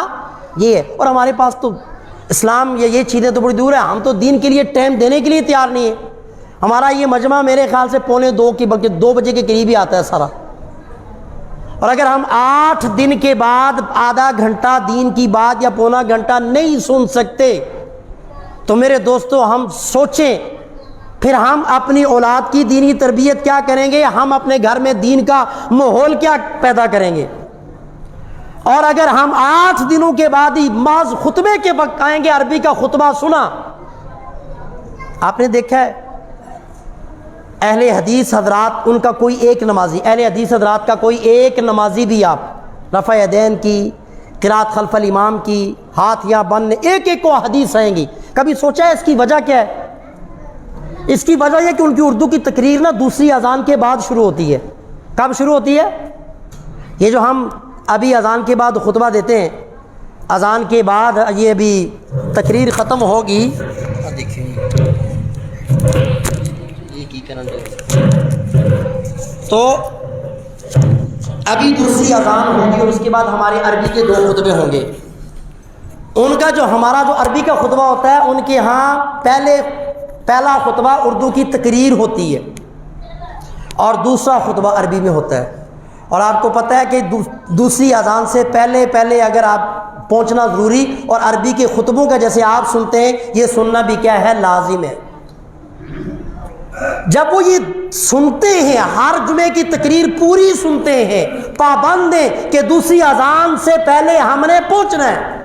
Speaker 1: یہ ہے۔ اور ہمارے پاس تو اسلام یہ چیزیں تو بڑی دور ہے، ہم تو دین کے لیے ٹائم دینے کے لیے تیار نہیں ہے۔ ہمارا یہ مجمع میرے خیال سے 1:45 کی بلکہ 2 بجے کے قریب ہی آتا ہے سارا، اور اگر ہم 8 دن کے بعد آدھا گھنٹہ دین کی بات یا پونا گھنٹہ نہیں سن سکتے تو میرے دوستو ہم سوچیں پھر ہم اپنی اولاد کی دینی تربیت کیا کریں گے، ہم اپنے گھر میں دین کا ماحول کیا پیدا کریں گے۔ اور اگر ہم 8 دنوں کے بعد ہی محض خطبے کے وقت آئیں گے، عربی کا خطبہ سنا، آپ نے دیکھا ہے اہل حدیث حضرات ان کا کوئی ایک نمازی، اہل حدیث حضرات کا کوئی ایک نمازی بھی آپ رفع یدین کی، قرات خلف الامام کی، ہاتھ یا بند، ایک ایک کو حدیث آئیں گی۔ کبھی سوچا ہے اس کی وجہ کیا ہے؟ اس کی وجہ یہ کہ ان کی اردو کی تقریر نا دوسری اذان کے بعد شروع ہوتی ہے۔ کب شروع ہوتی ہے؟ یہ جو ہم ابھی اذان کے بعد خطبہ دیتے ہیں، اذان کے بعد یہ ابھی تقریر ختم ہوگی، دیکھیں تو ابھی دوسری اذان ہوگی اور اس کے بعد ہمارے عربی کے 2 خطبے ہوں گے۔ ان کا جو ہمارا جو عربی کا خطبہ ہوتا ہے، ان کے ہاں پہلا خطبہ اردو کی تقریر ہوتی ہے اور دوسرا خطبہ عربی میں ہوتا ہے۔ اور آپ کو پتہ ہے کہ دوسری اذان سے پہلے اگر آپ پہنچنا ضروری، اور عربی کے خطبوں کا جیسے آپ سنتے ہیں یہ سننا بھی کیا ہے؟ لازم ہے۔ جب وہ یہ سنتے ہیں، ہر جمعے کی تقریر پوری سنتے ہیں، پابند ہیں کہ دوسری اذان سے پہلے ہم نے پہنچنا ہے،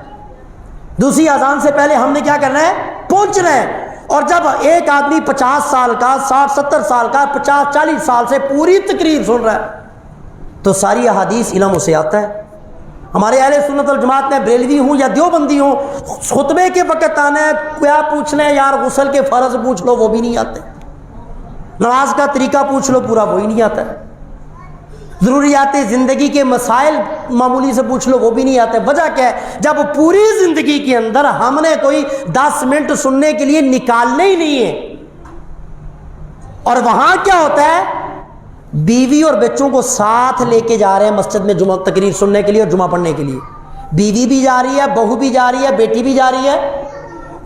Speaker 1: دوسری اذان سے پہلے ہم نے کیا کرنا ہے؟ پہنچنا ہے۔ اور جب ایک آدمی 50 سال کا، 60-70 سال کا، 50-40 سال سے پوری تقریر سن رہا ہے تو ساری احادیث علم اسے آتا ہے۔ ہمارے اہل سنت والجماعت میں بریلوی ہوں یا دیوبندی ہوں، خطبے کے وقت آنا ہے کیا پوچھنا ہے؟ یار غسل کے فرض پوچھ لو، وہ بھی نہیں آتے، نماز کا طریقہ پوچھ لو، پورا وہی نہیں آتا ہے، ضروریات زندگی کے مسائل معمولی سے پوچھ لو، وہ بھی نہیں آتے۔ وجہ کیا ہے؟ جب پوری زندگی کے اندر ہم نے کوئی 10 منٹ سننے کے لیے نکالنے ہی نہیں ہے، اور وہاں کیا ہوتا ہے؟ بیوی اور بچوں کو ساتھ لے کے جا رہے ہیں مسجد میں جمعہ تقریر سننے کے لیے اور جمعہ پڑھنے کے لیے، بیوی بھی جا رہی ہے، بہو بھی جا رہی ہے، بیٹی بھی جا رہی ہے،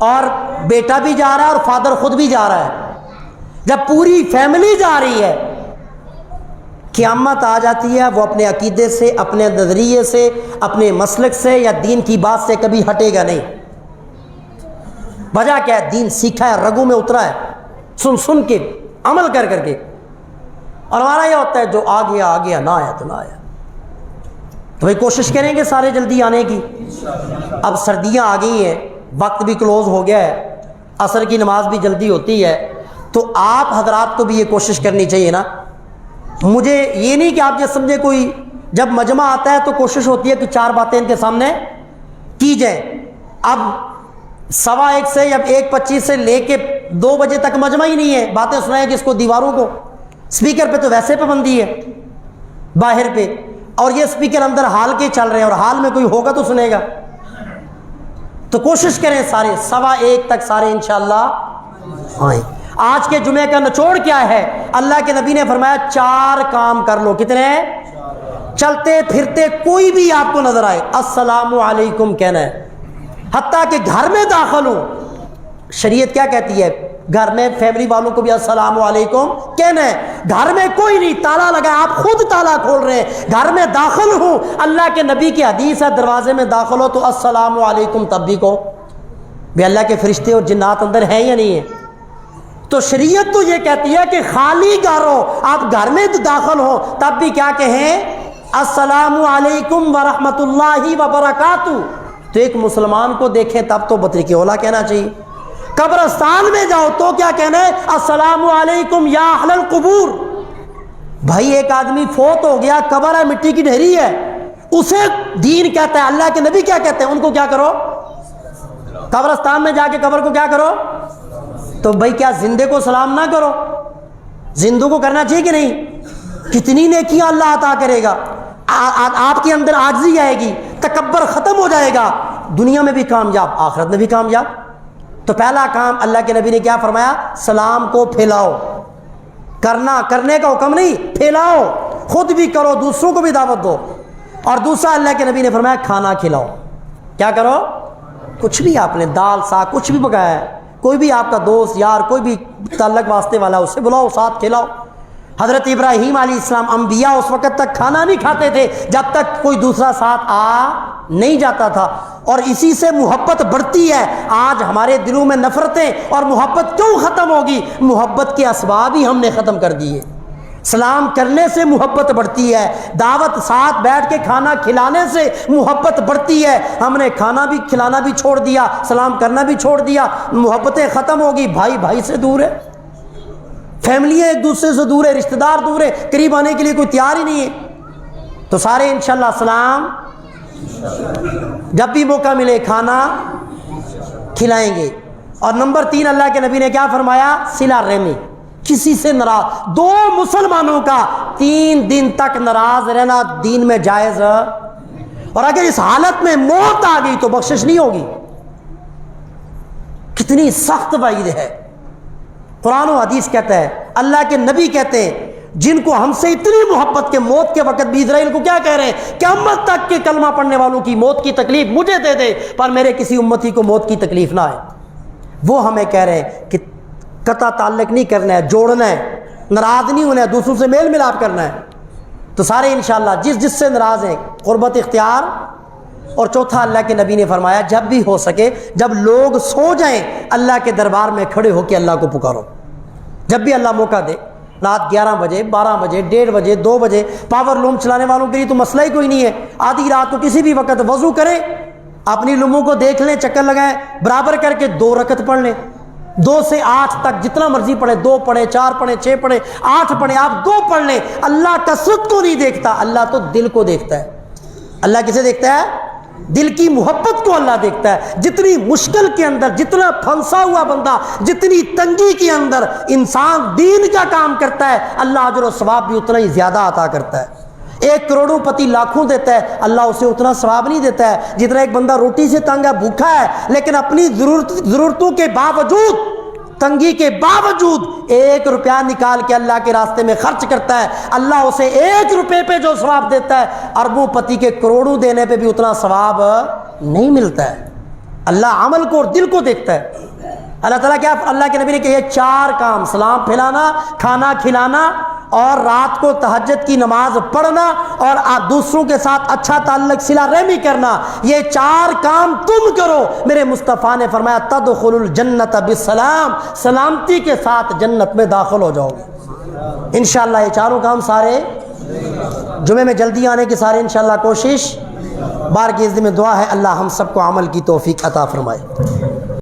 Speaker 1: اور بیٹا بھی جا رہا ہے، اور فادر خود بھی جا رہا ہے۔ جب پوری فیملی جا رہی ہے، قیامت آ جاتی ہے، وہ اپنے عقیدے سے، اپنے نظریے سے، اپنے مسلک سے یا دین کی بات سے کبھی ہٹے گا نہیں۔ وجہ کیا ہے؟ دین سیکھا ہے، رگوں میں اترا ہے، سن کے عمل کر کے۔ اور ہمارا یہ ہوتا ہے جو آ گیا، نہ آیا تو نہ آیا۔ تو بھائی کوشش کریں گے سارے جلدی آنے کی۔ اب سردیاں آ گئی ہیں، وقت بھی کلوز ہو گیا ہے، عصر کی نماز بھی جلدی ہوتی ہے، تو آپ حضرات کو بھی یہ کوشش کرنی چاہیے نا۔ مجھے یہ نہیں کہ آپ یہ سمجھے کوئی جب مجمع آتا ہے تو کوشش ہوتی ہے کہ 4 باتیں ان کے سامنے کی جائیں۔ اب 1:15 سے یا 1:25 سے لے کے 2 بجے تک مجمع ہی نہیں ہے، باتیں سنائیں جس کو دیواروں کو، سپیکر پہ تو ویسے پابندی ہے باہر پہ، اور یہ سپیکر اندر ہال کے چل رہے ہیں، اور ہال میں کوئی ہوگا تو سنے گا۔ تو کوشش کریں سارے 1:15 تک سارے انشاءاللہ آئیں۔ آج کے جمعے کا نچوڑ کیا ہے؟ اللہ کے نبی نے فرمایا 4 کام کر لو۔ کتنے؟ چلتے پھرتے کوئی بھی آپ کو نظر آئے السلام علیکم کہنا ہے، حتیٰ کہ گھر میں داخل ہو شریعت کیا کہتی ہے؟ گھر میں فیملی والوں کو بھی السلام علیکم کہنا ہے. گھر میں کوئی نہیں، تالا لگا، آپ خود تالا کھول رہے ہیں، گھر میں داخل ہوں، اللہ کے نبی کی حدیث ہے دروازے میں داخل ہو تو السلام علیکم تب بھی کہو. بھی اللہ کے فرشتے اور جنات اندر ہیں یا نہیں ہیں؟ تو شریعت تو یہ کہتی ہے کہ خالی گھر ہو، آپ گھر میں داخل ہو تب بھی کیا کہیں؟ السلام علیکم ورحمۃ اللہ وبرکاتہ. تو ایک مسلمان کو دیکھیں تب تو بطریق اولا کہنا چاہیے. قبرستان میں جاؤ تو کیا کہنا ہے؟ السلام علیکم یا اہل القبور. بھائی ایک آدمی فوت ہو گیا، قبر ہے، مٹی کی ڈھیری ہے، اسے دین کہتا ہے، اللہ کے نبی کیا کہتے ہیں؟ ان کو کیا کرو؟ قبرستان میں جا کے قبر کو کیا کرو؟ تو بھائی کیا زندے کو سلام نہ کرو؟ زندوں کو کرنا چاہیے کہ نہیں؟ کتنی نیکیاں اللہ عطا کرے گا. آپ کے اندر عاجزی آئے گی، تکبر ختم ہو جائے گا، دنیا میں بھی کامیاب، آخرت میں بھی کامیاب. تو پہلا کام اللہ کے نبی نے کیا فرمایا؟ سلام کو پھیلاؤ. کرنے کا حکم نہیں، پھیلاؤ، خود بھی کرو، دوسروں کو بھی دعوت دو. اور دوسرا اللہ کے نبی نے فرمایا کھانا کھلاؤ. کیا کرو؟ کچھ بھی آپ نے دال ساگ کچھ بھی پکایا ہے، کوئی بھی آپ کا دوست یار کوئی بھی تعلق واسطے والا اسے بلاؤ، ساتھ کھلاؤ. حضرت ابراہیم علیہ السلام انبیاء اس وقت تک کھانا نہیں کھاتے تھے جب تک کوئی دوسرا ساتھ آ نہیں جاتا تھا. اور اسی سے محبت بڑھتی ہے. آج ہمارے دلوں میں نفرتیں اور محبت کیوں ختم ہوگی؟ محبت کے اسباب ہی ہم نے ختم کر دیے. سلام کرنے سے محبت بڑھتی ہے، دعوت ساتھ بیٹھ کے کھانا کھلانے سے محبت بڑھتی ہے. ہم نے کھانا بھی کھلانا بھی چھوڑ دیا، سلام کرنا بھی چھوڑ دیا، محبتیں ختم ہوگی. بھائی بھائی سے دور ہے، فیملیاں ایک دوسرے سے دور ہے، رشتہ دار دور ہے، قریب آنے کے لیے کوئی تیار ہی نہیں ہے. تو سارے انشاءاللہ سلام جب بھی موقع ملے کھانا کھلائیں گے. اور نمبر 3 اللہ کے نبی نے کیا فرمایا؟ صلہ رحمی. کسی سے ناراض، 2 مسلمانوں کا 3 دن تک ناراض رہنا دین میں جائز ہے. اور اگر اس حالت میں موت آ گئی تو بخشش نہیں ہوگی. کتنی سخت وعید ہے. قرآن و حدیث کہتا ہے، اللہ کے نبی کہتے ہیں جن کو ہم سے اتنی محبت کے موت کے وقت بھی اسرائیل کو کیا کہہ رہے ہیں؟ قیامت تک کے کلمہ پڑھنے والوں کی موت کی تکلیف مجھے دے دے پر میرے کسی امتی کو موت کی تکلیف نہ آئے. وہ ہمیں کہہ رہے ہیں کہ قطع تعلق نہیں کرنا ہے، جوڑنا ہے، ناراض نہیں ہونا ہے، دوسروں سے میل ملاپ کرنا ہے. تو سارے انشاءاللہ جس سے ناراض ہیں قربت اختیار. اور چوتھا اللہ کے نبی نے فرمایا جب بھی ہو سکے جب لوگ سو جائیں اللہ کے دربار میں کھڑے ہو کے اللہ کو پکارو. جب بھی اللہ موقع دے، رات 11 بجے 12 بجے 1:30 بجے 2 بجے. پاور لوم چلانے والوں کے لیے تو مسئلہ ہی کوئی نہیں ہے، آدھی رات کو کسی بھی وقت وضو کریں، اپنی لوموں کو دیکھ لیں، چکر لگائیں، برابر کر کے 2 رکعت پڑھ لیں. 2 سے 8 تک جتنا مرضی پڑھیں، 2 پڑھیں 4 پڑھیں 6 پڑھیں 8 پڑھیں، آپ 2 پڑھ لیں. اللہ کثرت کو نہیں دیکھتا، اللہ تو دل کو دیکھتا ہے. اللہ کسے دیکھتا ہے؟ دل کی محبت کو اللہ دیکھتا ہے. جتنی مشکل کے اندر، جتنا پھنسا ہوا بندہ، جتنی تنگی کے اندر انسان دین کا کام کرتا ہے، اللہ اجر و ثواب بھی اتنا ہی زیادہ عطا کرتا ہے. 1 کروڑوں پتی لاکھوں دیتا ہے، اللہ اسے اتنا ثواب نہیں دیتا ہے جتنا ایک بندہ روٹی سے تنگ ہے، بھوکا ہے، لیکن اپنی ضرورتوں کے باوجود، تنگی کے باوجود 1 روپیہ نکال کے اللہ کے راستے میں خرچ کرتا ہے. اللہ اسے 1 روپے پہ جو ثواب دیتا ہے، اربوں پتی کے کروڑوں دینے پہ بھی اتنا ثواب نہیں ملتا ہے. اللہ عمل کو اور دل کو دیکھتا ہے. اللہ تعالیٰ کیا، اللہ کے نبی نے کہ یہ 4 کام، سلام پھیلانا، کھانا کھلانا، اور رات کو تہجد کی نماز پڑھنا، اور دوسروں کے ساتھ اچھا تعلق صلہ رحمی کرنا، یہ 4 کام تم کرو. میرے مصطفیٰ نے فرمایا تدخل الجنت بالسلام، سلامتی کے ساتھ جنت میں داخل ہو جاؤ گے انشاءاللہ. یہ 4 کام سارے جمعے میں جلدی آنے کی سارے انشاءاللہ کوشش. بار کی عزت میں دعا ہے اللہ ہم سب کو عمل کی توفیق عطا فرمائے.